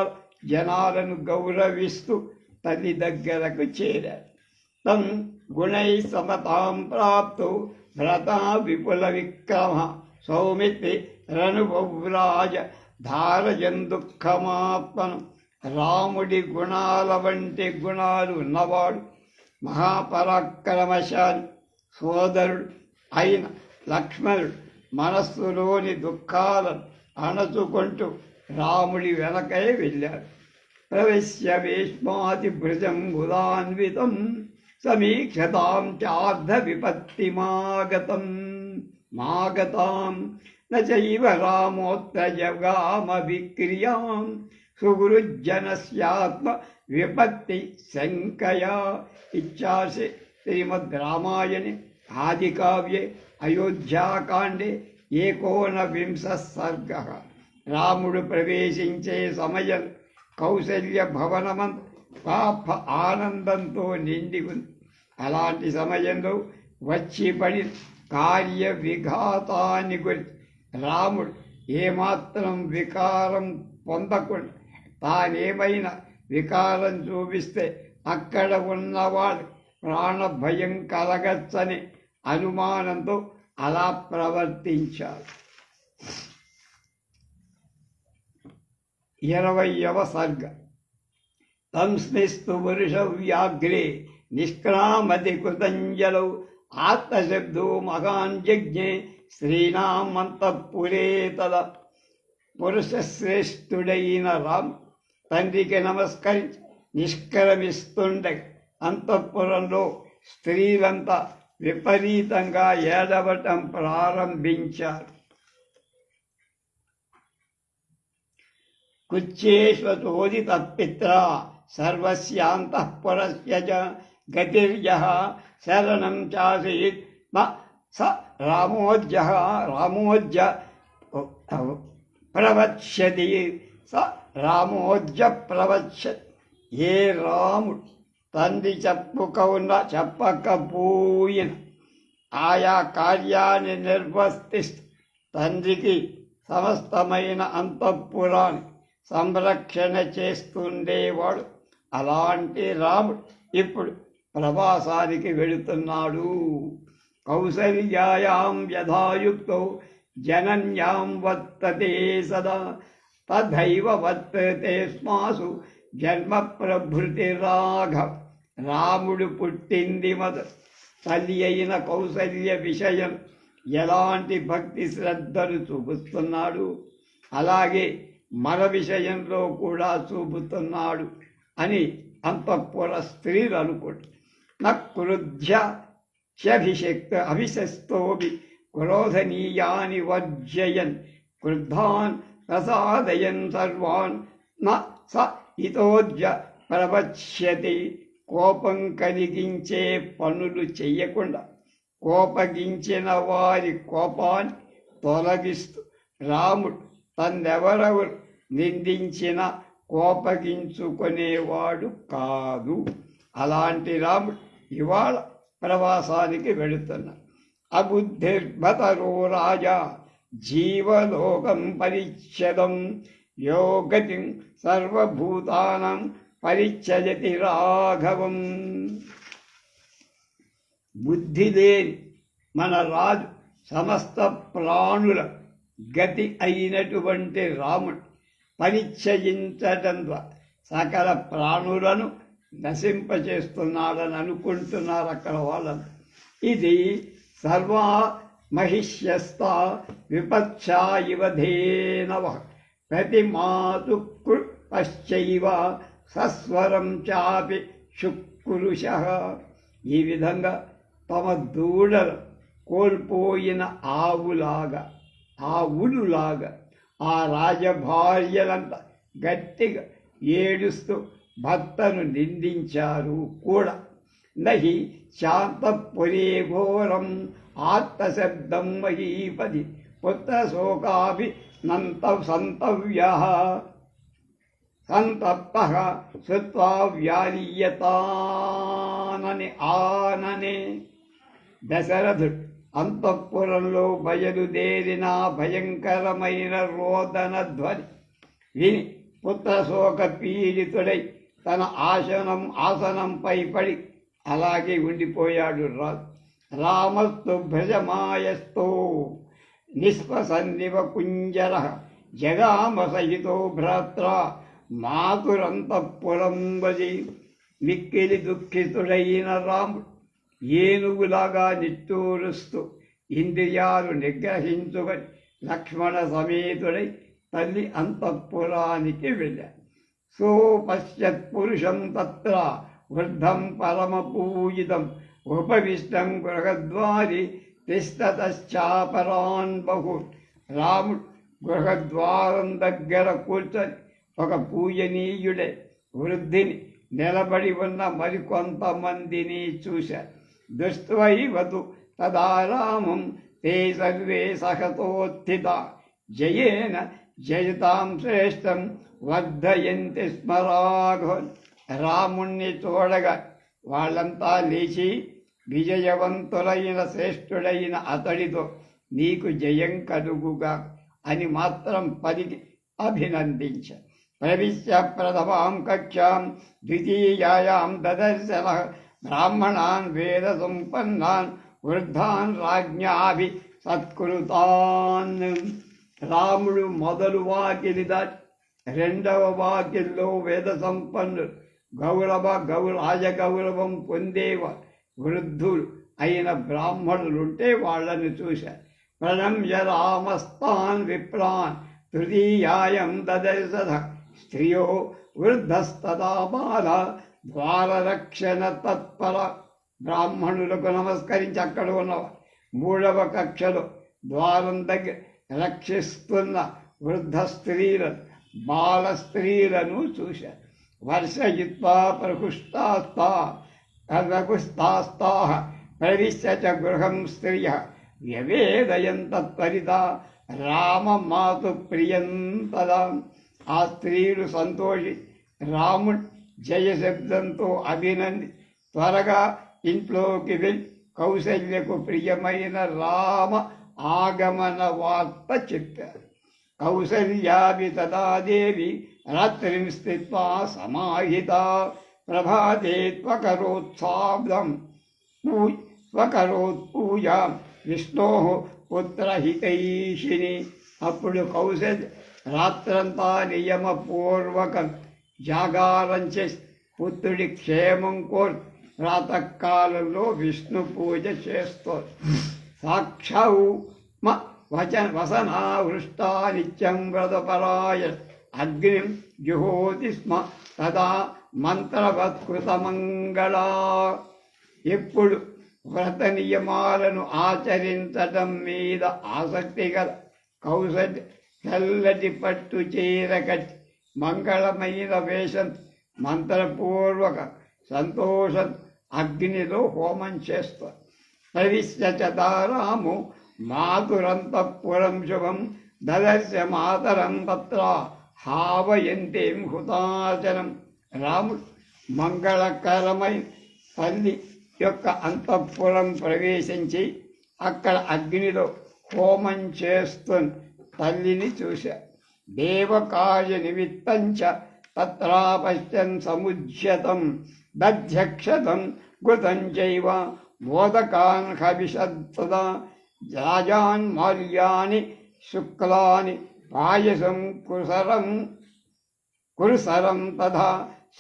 జనాలను గౌరవిస్తూ తల్లి దగ్గరకు చేరారు. తం గుణై సమతాం ప్రాప్తో భ్రతా విపుల విక్రమ సౌమిత్రి రణుభవ్రాజ ధారజన్ దుఃఖమాత్మను. రాముడి గుణాల వంటి గుణాలు ఉన్నవాడు మహాపరాక్రమశాలి సోదరుడు అయిన లక్ష్మణుడు మనస్సులోని దుఃఖాలను అణచుకుంటూ రాముడి వెనకై వెళ్ళాడు. ప్రవేశ్య భీష్మాతి భృజం బుధాన్వితం సమీక్షతాం చార్ధ విపత్తిమాగతం మాగతాం నైవ రామోత్ర జగామ విక్రియాం సుగురుజనస్యాత్మ విపత్తి శంకయా. ఇచ్చాసి శ్రీమద్ రామాయణే ఆదికావ్యే అయోధ్యాకాండే 19 సర్గ. రాముడు ప్రవేశించే సమయం కౌసల్య భవనమంత పాప ఆనందంతో నిండి ఉంది. అలాంటి సమయంలో వచ్చి పడి కార్య విఘాతాన్ని గురించి రాముడు ఏమాత్రం వికారం పొందకుండా తానేమైనా వికారం చూపిస్తే అక్కడ ఉన్నవాడు ప్రాణభయం కలగచ్చని అనుమానంతో అలా ప్రవర్తించాడు. 20వ సర్గ. తం స్మిస్తు పురుషవ్యాఘ్రే నిష్క్రామతి కృతంజలౌ ఆత్మశబ్దో మహాన్ జజ్ఞే శ్రీనామంతఃపురే తదా. పురుషశ్రేష్ఠుడైన రామ్ తండ్రికి నమస్కరించి నిష్క్రమిస్తుండగా అంతఃపురంలో స్త్రీలంతా విపరీతంగా ఏడవటం ప్రారంభించారు. కుచ్చేష్వచోదిత పిత్ర సర్వస్యాంతఃపురస్య గతిర్యః శరణం చాసీత్ స రామోజ్య ప్రవక్ష్యతి స రామోజ్య ప్రవక్ష్యతి. ఏ రాముడు తండ్రి చెప్పకపోయిన ఆయా కార్యాన్ని నిర్వర్తిస్తూ తండ్రికి సమస్తమైన అంతఃపురాన్ని సంరక్షణ చేస్తుండేవాడు. అలాంటి రాముడు ఇప్పుడు ప్రవాసానికి వెళుతున్నాడు. కౌసల్యాయాం యథాయుక్తో జనన్యాం వర్తతే సదా తథైవ వర్తతే స్మాసు జన్మ ప్రభృతి రాఘవ. రాముడు పుట్టింది మొదలు తల్లి అయిన కౌసల్య విషయం ఎలాంటి భక్తి శ్రద్ధలు చూపుతున్నాడు, అలాగే మన విషయంలో కూడా చూపుతున్నాడు అని అంతఃపుర స్త్రీలు అనుకుంటారు. నృధ్య అభిషక్తోపి క్రోధనీయాని వర్జయన్ క్రుద్ధాన్ ప్రసాదయన్ సర్వాన్ న స ఇతోజ్య ప్రవక్ష్యతి. కోపం కలిగించే పనులు చెయ్యకుండా కోపగించిన వారి కోపాన్ని తొలగిస్తూ రాముడు తన్నెవరెవరు నిందించిన కోపగించుకునేవాడు కాదు. అలాంటి రాముడు ఇవాళ ప్రవాసానికి వెళుతున్నాడు. అబుద్ధిర్భతరో రాజా జీవలోకం పరిచ్ఛదం యోగతిం సర్వభూతానం పరిచ్ఛయతి రాఘవం. బుద్ధి లేని మన రాజు సమస్త ప్రాణుల గతి అయినటువంటి రాముడు పరిచయించటం ద్వారా సకల ప్రాణులను నశింపచేస్తున్నాడని అనుకుంటున్నారు అక్కడ వాళ్ళను. ఇది సర్వా మహిష్యస్త విపక్షా ఇవ ధేనవ ప్రతిమాతు పశ్చైవ సస్వరం చాపి శుక్రుష. ఈ విధంగా తమ దూడలు కోల్పోయిన ఆవులులాగా ఆ రాజభార్యలంతా గట్టిగా ఏడుస్తూ భర్తను నిందించారు కూడా. నహి శాంతపురే ఘోరం ఆర్తశబ్దం మహీపతి పుత్రశోకాభినంత సంతవ్య సంతప్త శ్రుత్వా వ్యాలీయతానని ఆననే. దశరథుడు అంతఃపురంలో బయలుదేరిన భయంకరమైన రోదన ధ్వని విని పుత్రశోక పీడితుడై తన ఆసనంపై పడి అలాగే ఉండిపోయాడు రాజు. రామస్తు భ్రజమాయస్తో నిస్పసన్నివ కుంజర జగామ సహితో భ్రాత్ర మాతురంతఃపురం వది. మిక్కిలి దుఃఖితుడైన రాముడు ఏనుగులాగా నిట్టూరుస్తూ ఇంద్రియాలు నిగ్రహించుకొని లక్ష్మణ సమేతుడై తల్లి అంతఃపురానికి వెళ్ళాడు. సోపశ్యత్ పురుషం తత్ర వృద్ధం పరమపూజితం ఉపవిష్టం గృహద్వారి తిష్టతశ్చాపరాన్ బహు. రాముడు గృహద్వారం దగ్గర కూర్చొని ఒక పూజనీయుడే వృద్ధిని నిలబడి ఉన్న మరికొంతమందిని చూశారు. దృష్ట్వైవతు తదా రామం తే సర్వే సహతోత్థిత జయేన జయతాం శ్రేష్టం వర్ధయంతి స్మరాఘోన్. రాముణ్ణి చూడగా వాళ్ళంతా లేచి విజయవంతులైన శ్రేష్ఠుడైన అతడితో నీకు జయం కలుగుగా అని మాత్రం పలికి అభినందించారు. ప్రవిశ్య ప్రథమాం కక్షాం ద్వితీయాయాం దదర్శన బ్రాహ్మణాన్ వేద సంపన్నాన్ వృద్ధాన్ రాజ్ఞాభి సత్కృతాన్. రాముడు మొదలు వాకిలి దాటి రెండవ వాకిల్లో వేద సంపన్నులు రాజగౌరవం పొందేవారు వృద్ధులు అయిన బ్రాహ్మణులుంటే వాళ్ళని చూశారు. ప్రణమ్య రామస్తాన్ విప్రాన్ తృతీయాయం దదర్శన స్త్రియో వృద్ధస్తదా బాల ద్వారరక్షణ తత్పర. బ్రాహ్మణులకు నమస్కరించి అక్కడ ఉన్నవారు మూడవ కక్షలో ద్వారం దగ్గర రక్షిస్తున్న వృద్ధ స్త్రీలను బాల స్త్రీలను చూశారు. వర్షయిత్వా ప్రకుష్టాస్తా ప్రవిశ్య చ గృహం స్త్రియ వ్యవేదయంతత్వరితా రామమాతు ప్రియం తదా. ఆ స్త్రీలు సంతోషి రాముడు జయశబ్దంతో అభినంది త్వరగా ఇంట్లోకి వెళ్ళి కౌసల్యకు ప్రియమైన రామ ఆగమన వార్త చెప్పారు. కౌసల్యాభి తదా దేవి రాత్రిం స్థిత్వా సమాహిత ప్రభాతే త్వకరోత్సాబ్దం పూజాం విష్ణో పుత్రహితైషిని. అప్పుడు కౌసల్య రాత్రంతా నియమపూర్వకం జాగారం చేసి పుత్రుడి క్షేమం కోరి ప్రాతకాలంలో విష్ణు పూజ చేస్తోంది. సాక్షామ వసనావృష్టా నిత్యం వ్రతపరాయ అగ్నిం జుహోతి స్మ తదా మంత్రవత్కృతమంగళా. ఎప్పుడు వ్రత నియమాలను ఆచరించటం మీద ఆసక్తి గల కౌసల్య తెల్లటి పట్టు చీర కట్టి మంగళమైన వేషం మంత్రపూర్వక సంతోషం అగ్నిలో హోమం చేస్తారు. ప్రవిశ్య చతారాము మాతురంతఃపురం శుభం దదర్శ మాతరం తత్ర హావయంతేం హుతాచనం. రాముడు మంగళకరమైన తల్లి యొక్క అంతఃపురం ప్రవేశించి అక్కడ అగ్నిలో హోమం చేస్తున్న తల్లిని చూశారు. దేవకార్య నిమిత్తంచ తత్రాపశ్యన్ సముజ్యతం దధ్యక్షతం ఘృతం చైవ మోదకాన్ హవిషత్తదా రాజాన్ మాల్యాని శుక్లాని పాయసం కురుసరం తథా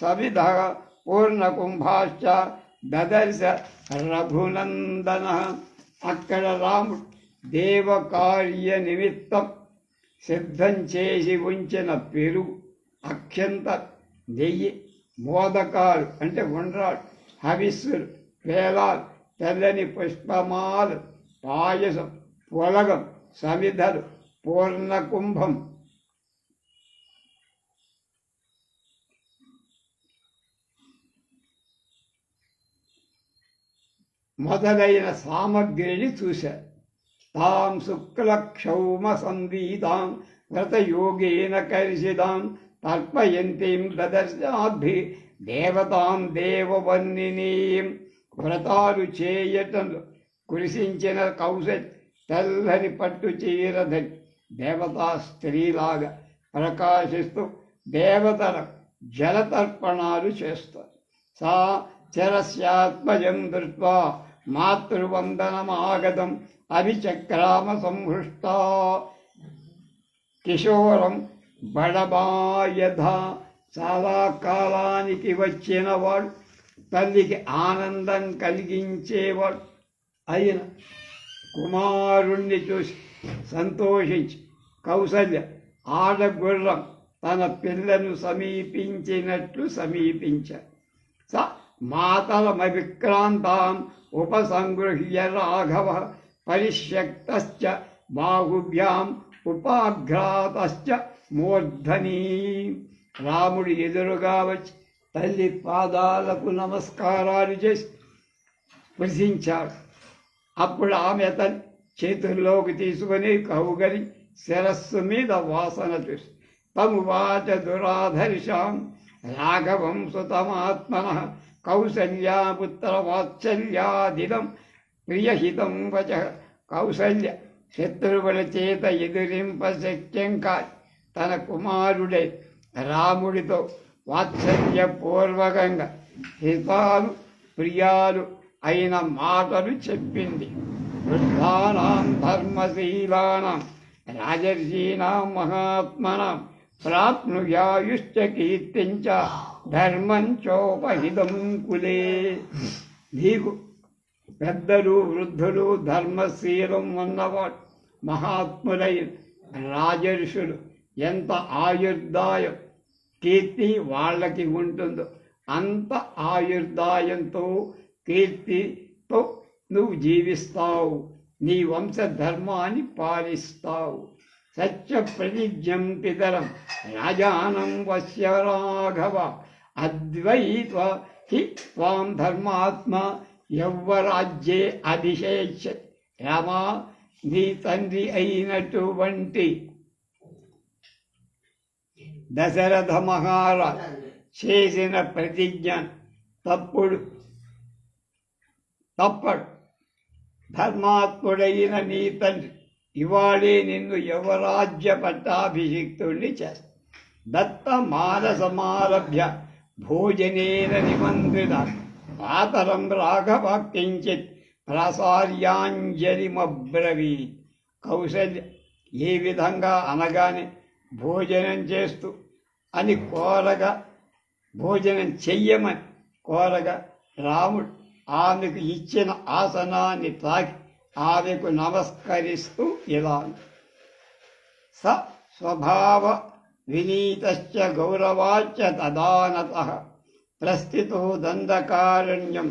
సవిధ పూర్ణకుంభాశ్చ దదర్శ రఘునందన. అక్కడ రాముడు దేవకార్య నిమిత్తం సిద్ధం చేసి ఉంచిన పెరుగు, అక్షంత, నెయ్యి, మోదకాలు అంటే ఉండ్రాలు, హవిస్సులు, పేలాలు, తెల్లని పుష్పమాలు, పాయసం, పొలగం, సమిధలు, పూర్ణకుంభం, మొదలైన సామగ్రిని చూశారు. తాం శుక్లక్షౌమ సంవీతాం వ్రతయోగేన కర్షితాం తర్పయంతీం ప్రదర్శాభి దేవతాం దేవవర్ణినీం. వ్రతాలు చేయటంలో కృషించిన కౌశల్ తెల్లని పట్టు చీరధరి దేవతా స్త్రీలాగా ప్రకాశిస్తూ దేవతల జలతర్పణాలు చేస్తారు. సా చరస్యాత్మజం దృష్ట్వా మాతృవందనమాగతం అభిచక్రామ సంహృష్ట. కిశోరం బడబాయధ, చాలా కాలానికి వచ్చినవాడు, తల్లికి ఆనందం కలిగించేవాడు అయిన కుమారుణ్ణి చూసి సంతోషించి కౌసల్య ఆడగుర్రం తన పిల్లను సమీపించినట్లు సమీపించారు. స మాతరమవిక్రాంతాం ఉపసంగృహ్య రాఘవ పరిష్యక్తశ్చ బాహుభ్యాం ఉపాఘ్రాతశ్చ మూర్ధనీ. రాముడు ఎదురుగా వచ్చి తల్లి పాదాలకు నమస్కారాలు చేసి స్పృశించాడు. అప్పుడు ఆమె అతని చేతుల్లోకి తీసుకుని కౌగలి శిరస్సు మీద వాసన చూసి తమువాచ దురాధర్షాం రాఘవం సుతమాత్మన కౌసల్యాపుత్ర వాత్సల్యాదిదం ప్రియహితం వచ. కౌసల్య శత్రువుల చేత ఎదిరింప శక్యం కాదు తన కుమారుడే రాముడితో వాత్సల్యపూర్వకంగా హితాలు ప్రియాలు అయిన మాటలు చెప్పింది. వృద్ధానాం ధర్మశీలానాం రాజర్షీణాం మహాత్మనాం ప్రాప్నుయాయుశ్చ కీర్తించ ధర్మం చోపహితం కులే. నీకు పెద్దలు వృద్ధులు ధర్మశీలం ఉన్నవాడు మహాత్ములైన రాజర్షులు ఎంత ఆయుర్దాయం కీర్తి వాళ్ళకి ఉంటుందో అంత ఆయుర్దాయంతో కీర్తితో నువ్వు జీవిస్తావు, నీ వంశధర్మాన్ని పాలిస్తావు. సత్య ప్రతిజ్ఞం పితరం రాజానం వశ్య రాఘవ అద్వైత హి త్వాం ధర్మాత్మ యవ్వరాజ్యే అభిషేచ. రామా, నీ తండ్రి అయినటువంటి దశరథ మహారాజ్ చేసిన ప్రతిజ్ఞ తప్పడు. ధర్మాత్ముడైన నీ తండ్రి ఇవాళే నిన్ను యువరాజ్య పట్టాభిషిక్తుణ్ణి చేస్తా. దత్త మానసమారభ్య భోజనేన నిమంత్రిత పాతరం రాఘవ కించిత్ ప్రసార్యాంజలిమబ్రవీత్. కౌసల్య ఏ విధంగా అనగానే భోజనం చేస్తూ అని కోరగా, భోజనం చెయ్యమని కోరగా రాముడు ఆమెకు ఇచ్చిన ఆసనాన్ని తాకి ఆమెకు నమస్కరిస్తూ ఇలా స స్వభావ వినీతశ్చ గౌరవాచ్చ తదానతః ప్రస్థితో దండకారణ్యం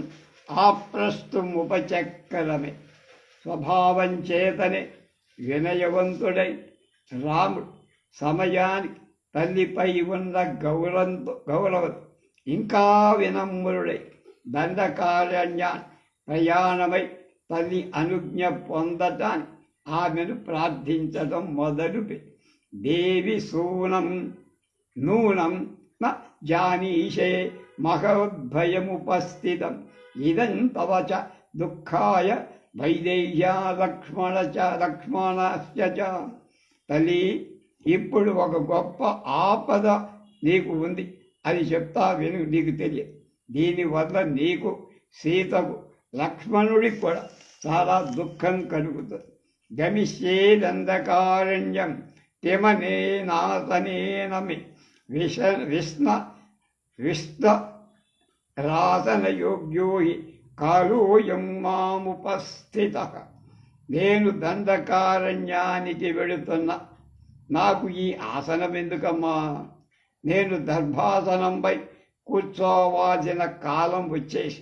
ఆప్రస్తుముపచక్రమే. స్వభావం చేతనే వినయవంతుడై రాముడు సమయానికి తల్లిపై ఉన్న గౌరవం ఇంకా వినమ్రుడై దండకారణ్యాన్ని ప్రయాణమై తల్లి అనుజ్ఞ పొందటానికి ఆమెను ప్రార్థించడం మొదలుపెట్టి దేవి సూనం నూనం న జానీషే మహోద్భయముపస్థితం ఇదం తవ చ దుఃఖాయ వైదేహ్యా లక్ష్మణశ్చ. తల్లి, ఇప్పుడు ఒక గొప్ప ఆపద నీకు ఉంది, అది చెప్తా విను, నీకు తెలియదు. దీనివల్ల నీకు, సీతకు, లక్ష్మణుడికి కూడా చాలా దుఃఖం కలుగుతుంది. గమిష్యేదంధకారణ్యం తిమనేనాతనేనమి విష్ణరాసనయోగ్యో హి కాలోయం మాముపస్థితః. నేను దండకారణ్యానికి వెళుతున్నా, నాకు ఈ ఆసనం ఎందుకమ్మా? నేను దర్భాసనంపై కూర్చోవాల్సిన కాలం వచ్చేసి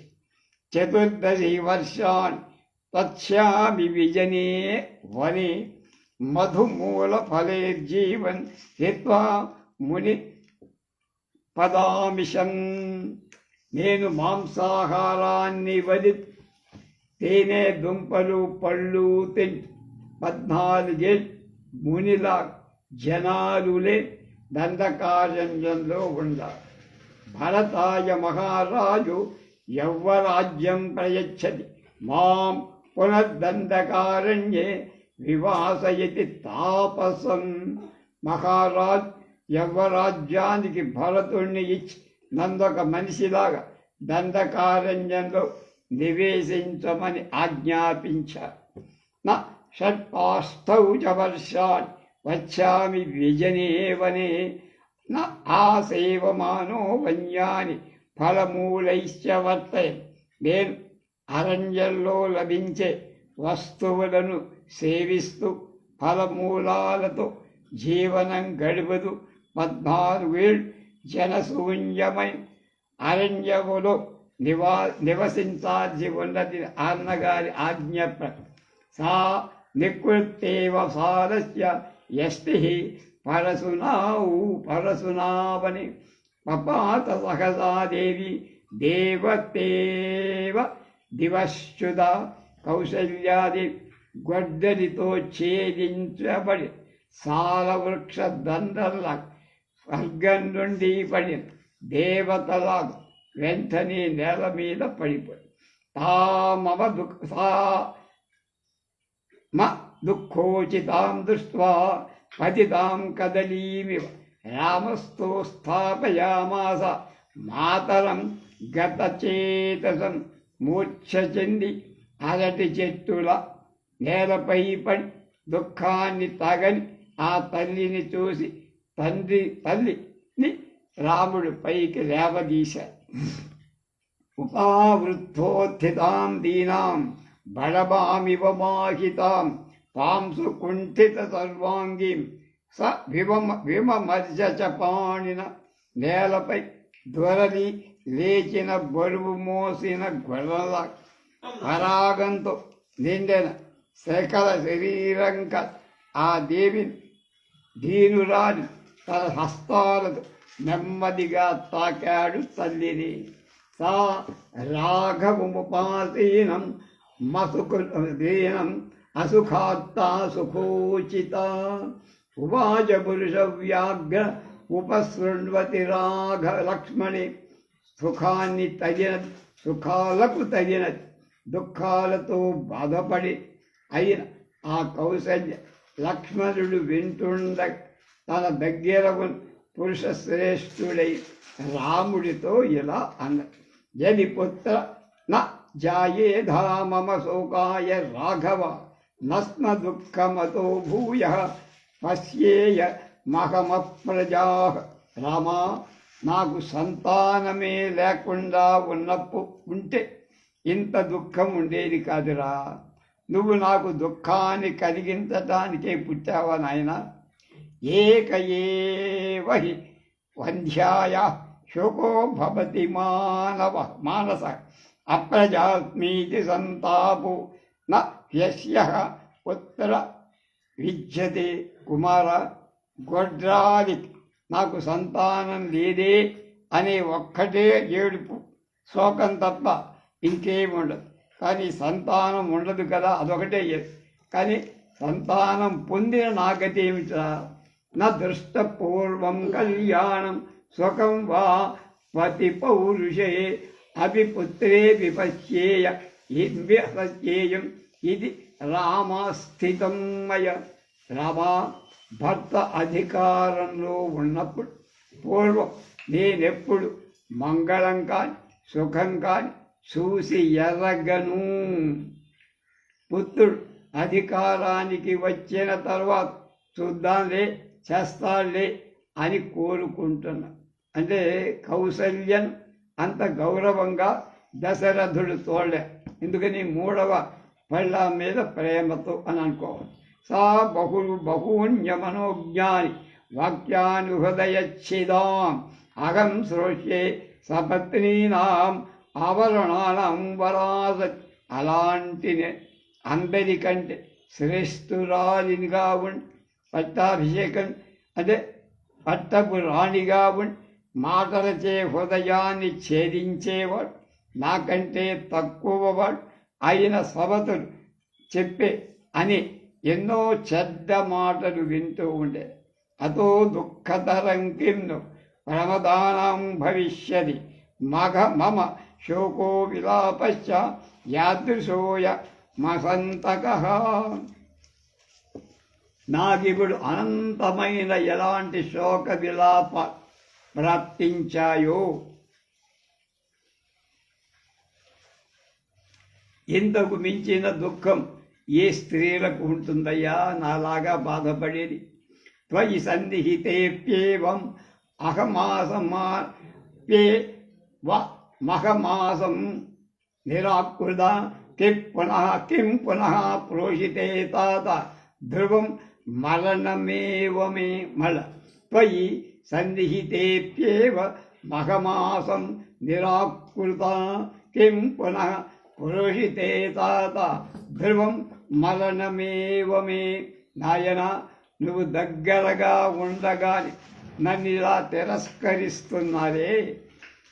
14 వర్షాన్ని తత్స్యామి విజనే వనే మధుమూల ఫలేర్జీవన్ హిత్వా ముని పదామిషన్. నేను మాంసాహారాన్ని తేనె దుంపలు పళ్ళు తిని 14 మునిలా జనాలులే దండకారణ్యంలో ఉండాలి. భరతాయ మహారాజు యవ్వరాజ్యం ప్రయచ్చతి మాం పునర్దండకారణ్యే వివాసయతి తాపసం. మహారాజ్ యవ్వరాజ్యానికి భరతుణ్ణి ఇచ్చి నందొక మనిషిలాగా దండకారణ్యంలో నివేశించమని ఆజ్ఞాపించారు. నా షట్పాస్థౌ చ వర్షాన్ని వచ్చామి విజనే వనే నా ఆసేవమానో వన్యాని ఫలమూలైశ్చ వర్తయ. నేను అరణ్యంలో లభించే వస్తువులను సేవిస్తూ ఫలమూలాలతో జీవనం గడుపుతూ 14 ఏళ్ళు జనశూన్యమై అరణ్యములో నివసించాల్సి ఉన్నది అన్నగారి ఆజ్ఞ. సా నికృత్తేవ సారస్య యష్టి పరశునావని పపాత సహసాదేవి దేవతేవ దివశ్చుద. కౌశల్యాది గొడ్డలితో ఛేదించబడి సాలవృక్ష దండల స్వర్గం నుండి పడిన దేవతలాగా వెంటనే నేల మీద పడిపోయి తామవ దుఃఖోచితాం దృష్ట్వా పతితాం కదలీమివ రామస్థో స్థాపయామాస మాతరం గతచేతసం. మూర్ఛ చెంది అరటి చెట్టుల నేలపై పడి దుఃఖాన్ని తగని ఆ తల్లిని చూసి తల్లిని రాముడు పైకి లేవదీశాడు. ఉపావృత్తోత్థితాం దీనాం బడబామివ మాహితాం తాంసు కుంఠిత సర్వాంగీం స విమర్శ చ పాణిన. నేలపై దొరలి లేచిన బరువు మోసిన గొర్రెల పరాగంతో నిండిన శకల శరీరంక ఆ దేవిని దీనురాజు తన హస్తాలతో నెమ్మదిగా తాకాడు తల్లిని. సా రాఘవముపాసీనం మసుకుదీనం అసుఖాత్తా సుఖోచిత. ఉవాచ పురుష వ్యాఘ్ర ఉపశృణ్వతి లక్ష్మణి. సుఖాలకు తగినది దుఃఖాలతో బాధపడి అయిన ఆ కౌసల్య లక్ష్మణుడు వింటుండ తన దగ్గర పురుష శ్రేష్ఠుడై రాముడితో ఇలా అన్నది. యది పుత్ర న జాయేధా మమ శోకాయ రాఘవ నస్మ దుఃఖమతో భూయ పశ్యేయ మహమ ప్రజా. రామా, నాకు సంతానమే లేకుండా ఉంటే ఇంత దుఃఖం ఉండేది కాదురా. నువ్వు నాకు దుఃఖాన్ని కలిగించటానికే పుట్టావా నాయనా. ఏక ఏవ హి వంధ్యాయ శోకో భవతి మానస అప్రజాస్మీతి సంతాపో న హ్యస్యః పుత్ర విద్యతే. కుమార, గొడ్రాలి నాకు సంతానం లేదే అనే ఒక్కటే ఏడుపు శోకం తప్ప ఇంకేముండదు. కానీ సంతానం ఉండదు కదా, అదొకటే. కానీ సంతానం పొందిన నాగతేమిటా. నా దృష్టపూర్వం కళ్యాణం సుఖం వా పతి పౌరుషే అభి పుత్రే విపశ్యేయ సత్యేయం ఇది రామాస్థితం మయ. రామా, భర్త అధికారంలో ఉన్నప్పుడు పూర్వం నేనెప్పుడు మంగళం కాని సుఖం కాని చూసి ఎరగను. పుత్రుడు అధికారానికి వచ్చిన తర్వాత చూద్దాంలే, చేస్తాడులే అని కోరుకుంటున్నా. అంటే కౌసల్యన్ అంత గౌరవంగా దశరథుడు తోడలే. ఎందుకని 3వ పళ్ళ మీద ప్రేమతో అని అనుకోవాలి. సా బహూన్యమనోజ్ఞాని వాక్యాని హృదయచ్చిదాం అహం శ్రోష్యే సపత్నీనాం ఆవరణానం వరాసత్. అలాంటి అందరికంటే శ్రేష్ఠురాలినిగా ఉండి పట్టాభిషేకం అంటే పట్టపు రాణిగా ఉండి మాటలచే హృదయాన్ని ఛేదించేవాడు, నాకంటే తక్కువవాడు అయిన సవతులు చెప్పే అని ఎన్నో చెడ్డ మాటలు వింటూ ఉండే. అతో దుఃఖతరం కిన్ను ప్రమదానం భవిష్యది మమ శోకో విలాపశ్చ యాదృశోయ మసంతక. నాకిప్పుడు అనంతమైన ఎలాంటి శోక విలాప ప్రాప్తించాయో, ఇంతకు మించిన దుఃఖం ఏ స్త్రీలకు ఉంటుందయ్యా నాలాగా బాధపడేది. త్వయి సన్నిహితేప్యేవం మహమాసం నిరాకృత కిం పునః ప్రోషితే తాత ధ్రువం మరణమేవ మే మళ. త్వయి సన్నిహితేప్యేవ మహమాసం నిరాకృత కిం పునః పురోహితే తాత ధ్రువం మరణమేవ మే. నాయన, నువ్వు దగ్గరగా ఉండగాని నన్ను ఇలా తిరస్కరిస్తున్నారే.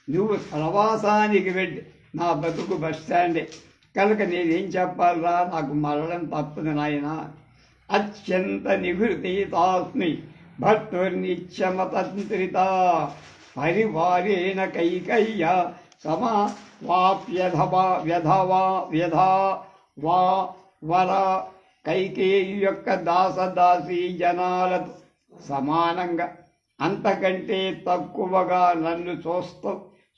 నువ్వు ప్రవాసానికి వెళ్ళి నా బతుకు బస్టాండే కనుక నేనేం చెప్పాలరా, నాకు మరణం తప్పదు నాయన. అత్యంత నివృత్తితాస్మి భర్తుర్నిత్యమతంత్రిత పరివారేణ కైకయ్య వ్యధవా వర. కైకేయి యొక్క దాసదాసీ జనాలతో సమానంగా అంతకంటే తక్కువగా నన్ను చూస్తూ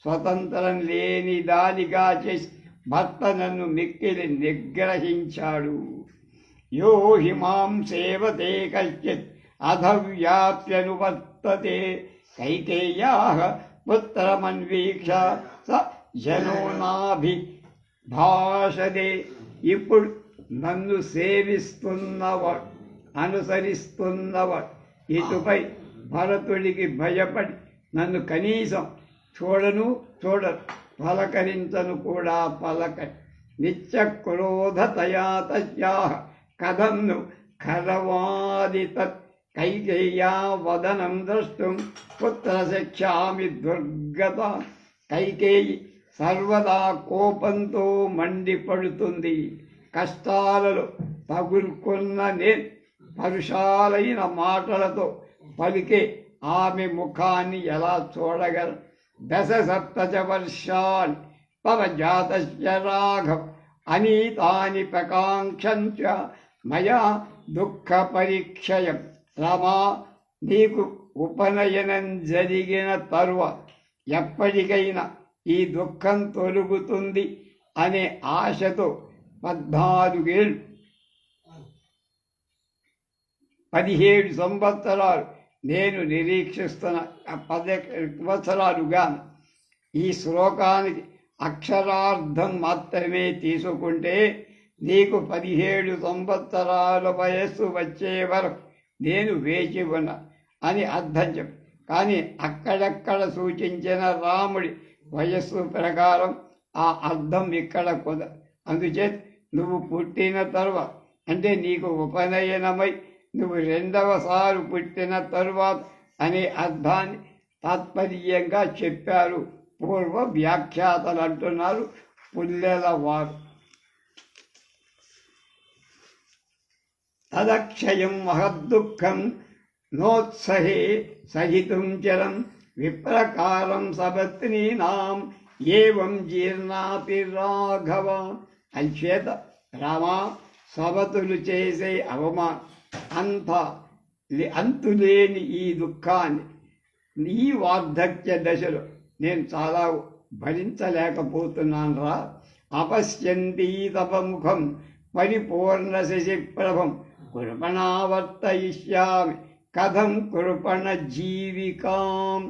స్వతంత్రం లేని దానిగా చేసి భర్త నన్ను మిక్కిలి నిగ్రహించాడు. యో హిమాం సేవతే కశ్చిత్ అధవ్యాప్యనువర్తతే కైకేయ్యాః పుత్రమన్వీక్ష స జనోనాభిభాషదే. ఇప్పుడు నన్ను సేవిస్తున్నవాడు, అనుసరిస్తున్నవాడు ఇటుపై భరతుడికి భయపడి నన్ను కనీసం చూడరు, పలకరించను కూడా పలకని. నిత్యక్రోధతయా తస్యాః కథం ను ఖరవాది తత్ కైకేయ్యా వదనం ద్రష్టుం పుత్రశిక్షామి దుర్గత. కైకేయి సర్వదా కోపంతో మండిపడుతుంది. కష్టాలలో తగులుకున్న నేను పరుషాలైన మాటలతో పలికే ఆమె ముఖాన్ని ఎలా చూడగలను. దశ సప్తచ వర్షాన్ని తవ జాతస్య రాఘవ అనీతాని ప్రకాంక్షంచ మయా దుఃఖ పరీక్షయం. రమా, నీకు ఉపనయనం జరిగిన తరువాత ఎప్పటికైనా ఈ దుఃఖం తొలుగుతుంది అనే ఆశతో 17 సంవత్సరాలు నేను నిరీక్షిస్తున్న 10 సంవత్సరాలుగా ఈ శ్లోకానికి అక్షరార్థం మాత్రమే తీసుకుంటే నీకు 17 సంవత్సరాల వయస్సు వచ్చే వరకు నేను వేచి ఉన్నా అని అర్థం చెప్పు. కానీ అక్కడక్కడ సూచించిన రాముడి వయస్సు ప్రకారం ఆ అర్థం ఇక్కడ కుదరదు. అందుచేత నువ్వు పుట్టిన తరువాత, అంటే నీకు ఉపనయనమై నువ్వు 2వసారి పుట్టిన తరువాత అనే అర్థాన్ని తాత్పర్యంగా చెప్పారు పూర్వ వ్యాఖ్యాతలు అంటున్నారు పుల్లెల వారు. తదక్షయం మహద్దుఃఖం నోత్సహే సహితుం చరం విప్రకారం సపత్నీనాం ఏవం జీర్ణాపి రాఘవ. అంచేత రామా, సవతులు చేసే అవమానం అంతులేని ఈ దుఃఖాన్ని ఈ వార్ధక్య దశలో నేను చాలా భరించలేకపోతున్నాను రా. అపశ్యంతి తపముఖం పరిపూర్ణ శశిప్రభం కృపణావర్తయిష్యామి కథం కృపణ జీవికాం.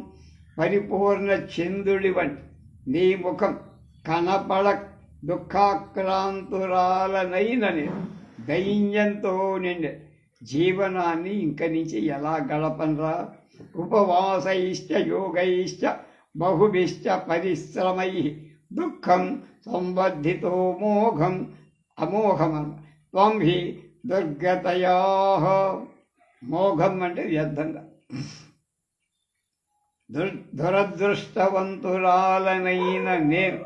పరిపూర్ణ చంద్రుడి వంటి నీ ముఖం కనపడ దుఃఖాక్రాంతురాలనైన నేను దైన్యంతో నిండి జీవనాన్ని ఇంక నుంచి ఎలా గడపనరా. ఉపవాసైశ్చ యోగైశ్చ బహుభిశ్చ పరిశ్రమై దుఃఖం సంవర్ధితో మోఘం అమోఘమం త్వం హి దుర్గతయా. మోఘం అంటే వ్యర్థంగా దురదృష్టవంతురాలనైన నేను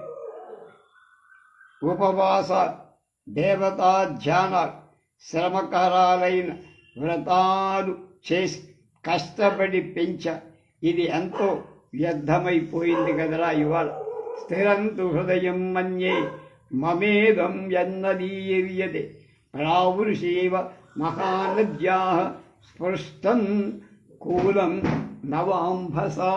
ఉపవాస దేవతా ధ్యానాలు, శ్రమకరాలైన వ్రతాలు చేసి కష్టపడి పెంచ ఇది ఎంతో వ్యర్థమైపోయింది కదరా ఇవాళ. స్థిరంతు హృదయం మన్యే మమేదం యన్నదీర్యతే ప్రావృషేవ మహానద్యా స్పృష్టం కూలం నవాంభసా.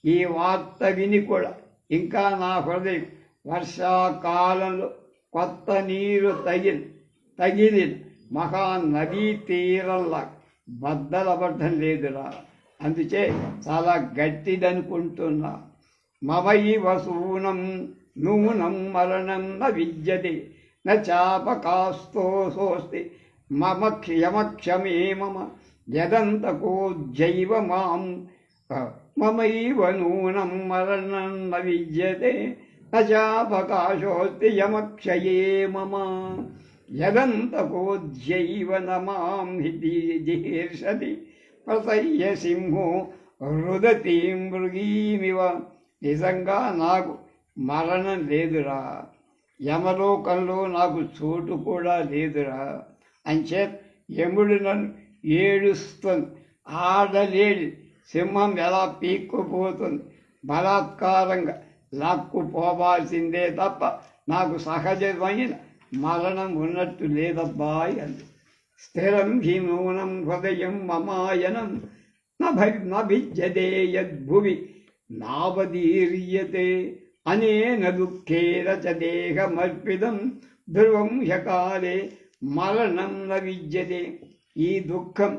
ఈ వార్త విని కూడా ఇంకా నా హృదయం వర్షాకాలంలో కొత్త నీరు తగిలిన మహానదీ తీరంలా బద్దలబడ్డం లేదురా. అందుచే చాలా గట్టిదనుకుంటున్నా. మమైవ సూనం నూనం మరణం న విద్యతే న చాపకాస్తోసోస్తి మమ క్షయమక్షమే మమ యదంతకోజ్జైవ మాం. మమైవ నూనం మరణం న విద్యతే న చాపకాశోస్తి యమక్షయే మమ యదంతకోజ్జైవ న మాం జిహీర్షతి ప్రసయ్య సింహో రుదతీం మృగీమివ. నిజంగా నాకు మరణం లేదురా, యమలోకంలో నాకు చోటు కూడా లేదురా. అంచేత యముడు నన్ను ఏడుస్తుంది. ఆడలేడి సింహం ఎలా పీక్కుపోతుంది, బలాత్కారంగా లాక్కుపోవాల్సిందే తప్ప నాకు సహజమైన మరణం ఉన్నట్టు లేదబ్బాయి అంది. స్థిరం హి నూనం హృదయం మమాయనం నభిజ్యతే యద్భువి నావదీర్యతే అనేన దుఃఖేన చ దేహమర్పితం ధ్రువం హ్యకాలే మరణం న విద్యతే. ఈ దుఃఖం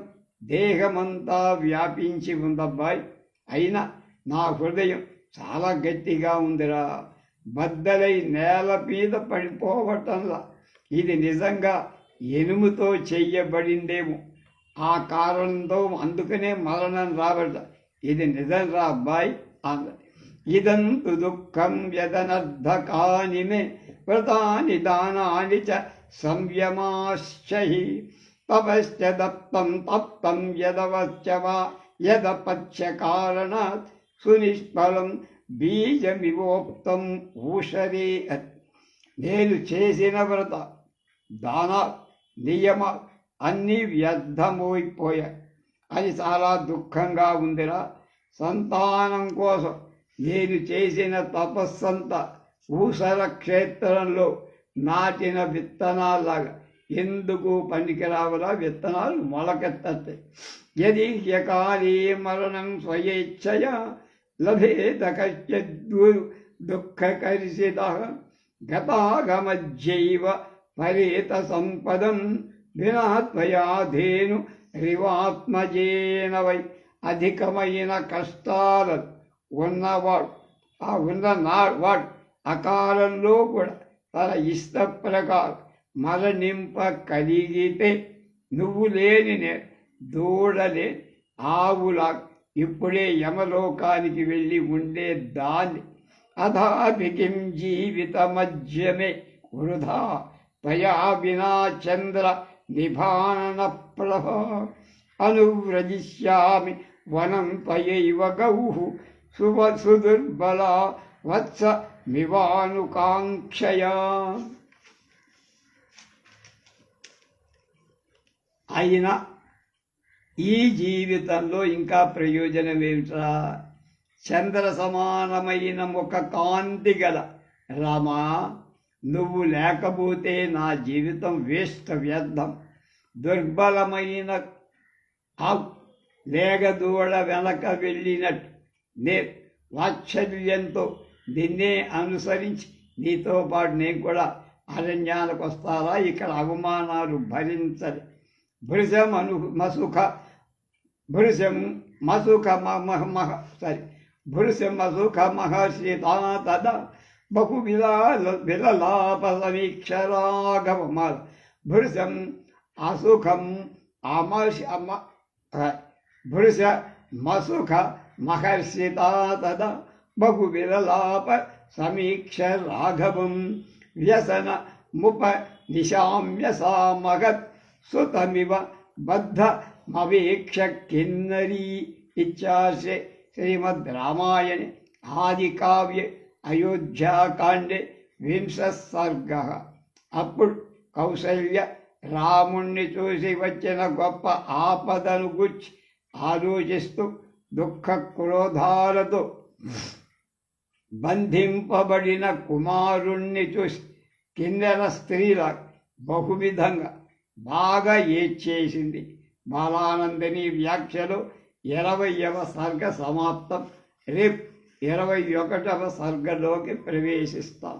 దేహమంతా వ్యాపించి ఉందబ్బాయి. అయినా నా హృదయం చాలా గట్టిగా ఉందిరా, బద్దలై నేల మీద పడిపోవటంలా. ఇది నిజంగా ఇనుముతో చెయ్యబడిందేమో, ఆ కారణంతో అందుకనే మరణం రాబడ్డ. ఇది నిజం రా అబ్బాయి అన్నది. ఇదంతు దుఃఖం వ్యదనర్ధకాని మే వ్రతాని దానాని చ సంయమాశ్చహి తపశ్చ దత్తం తప్తం యదవశ్చ వా యదపచ్చ కారణాత్ సునిష్ఫలం బీజమివోక్తం ఊషరే. నేను చేసిన వ్రత దాన నియమ అన్నీ వ్యర్థమైపోయాయి అని చాలా దుఃఖంగా ఉందిరా. సంతానం కోసం నేను చేసిన తపస్సంతా ఊసర క్షేత్రంలో నాటిన విత్తనాలాగా ఎందుకు పనికిరావరా, విత్తనాలు మొలకెత్తాయి. యది హ్యకాలే మరణం స్వయేచ్ఛయా లభేత కశ్చిద్ దుఃఖకర్షితః గతాగమజ్జైవ పరేత సంపదం వినా త్వయాధేను రివాత్మజేన వై. అధికమైన కష్టాలు ఉన్నవాడు వాడు అకాలంలో కూడా తన ఇష్ట ప్రకారం మరణింప కలిగితే నువ్వు లేని దూడలే ఆవులా ఇప్పుడే యమలోకానికి వెళ్ళి ఉండే దాన్ని. అథాపి కిం జీవితమజ్యమే వృధా త్వయా వినా చంద్ర నిభానన ప్రభ అనువ్రజిష్యామి వనం త్వయైవ గౌః సుదుర్బల వత్స మివానుకాంక్షయా. అయినా ఈ జీవితంలో ఇంకా ప్రయోజనం ఏమిట్రా? చంద్ర సమానమైన ఒక కాంతి గల రామా, నువ్వు లేకపోతే నా జీవితం వేస్ట్, వ్యర్థం. దుర్బలమైన లేగదూడ వెనక వెళ్ళినట్టు నేను వాత్సల్యంతో నిన్నే అనుసరించి నీతో పాటు నేను కూడా అరణ్యాలకు వస్తారా? ఇక్కడ అవమానాలు భరించలే. భృశం మసుఖ మహర్షి తదా బహు విలలాప సమీక్షరాఘవమాల. భృశం అసుఖం భృశ మసుఖ మహర్షిత తదా బహు విలలాప సమీక్ష రాఘవం వ్యసన ముప నిశామ్య సా మగత్ సుతమివ బద్ధ మవేక్ష కిన్నరీ. ఇత్యాశే శ్రీమద్ రామాయణే ఆది కావ్యే అయోధ్యాకాండే 20 సర్గ. అప్పుడు కౌసల్య రాముణ్ణి చూసి వచ్చిన గొప్ప ఆపదను గుర్చి ఆలోచిస్తూ దుఃఖ క్రోధాలతో బంధింపబడిన కుమారుణ్ణి చూసి కిన్నెర స్త్రీల బహువిధంగా బాగా ఏడ్చేసింది. బాలానందిని వ్యాఖ్యలో 20వ సర్గ సమాప్తం. రేపు 21వ సర్గలోకి ప్రవేశిస్తాం.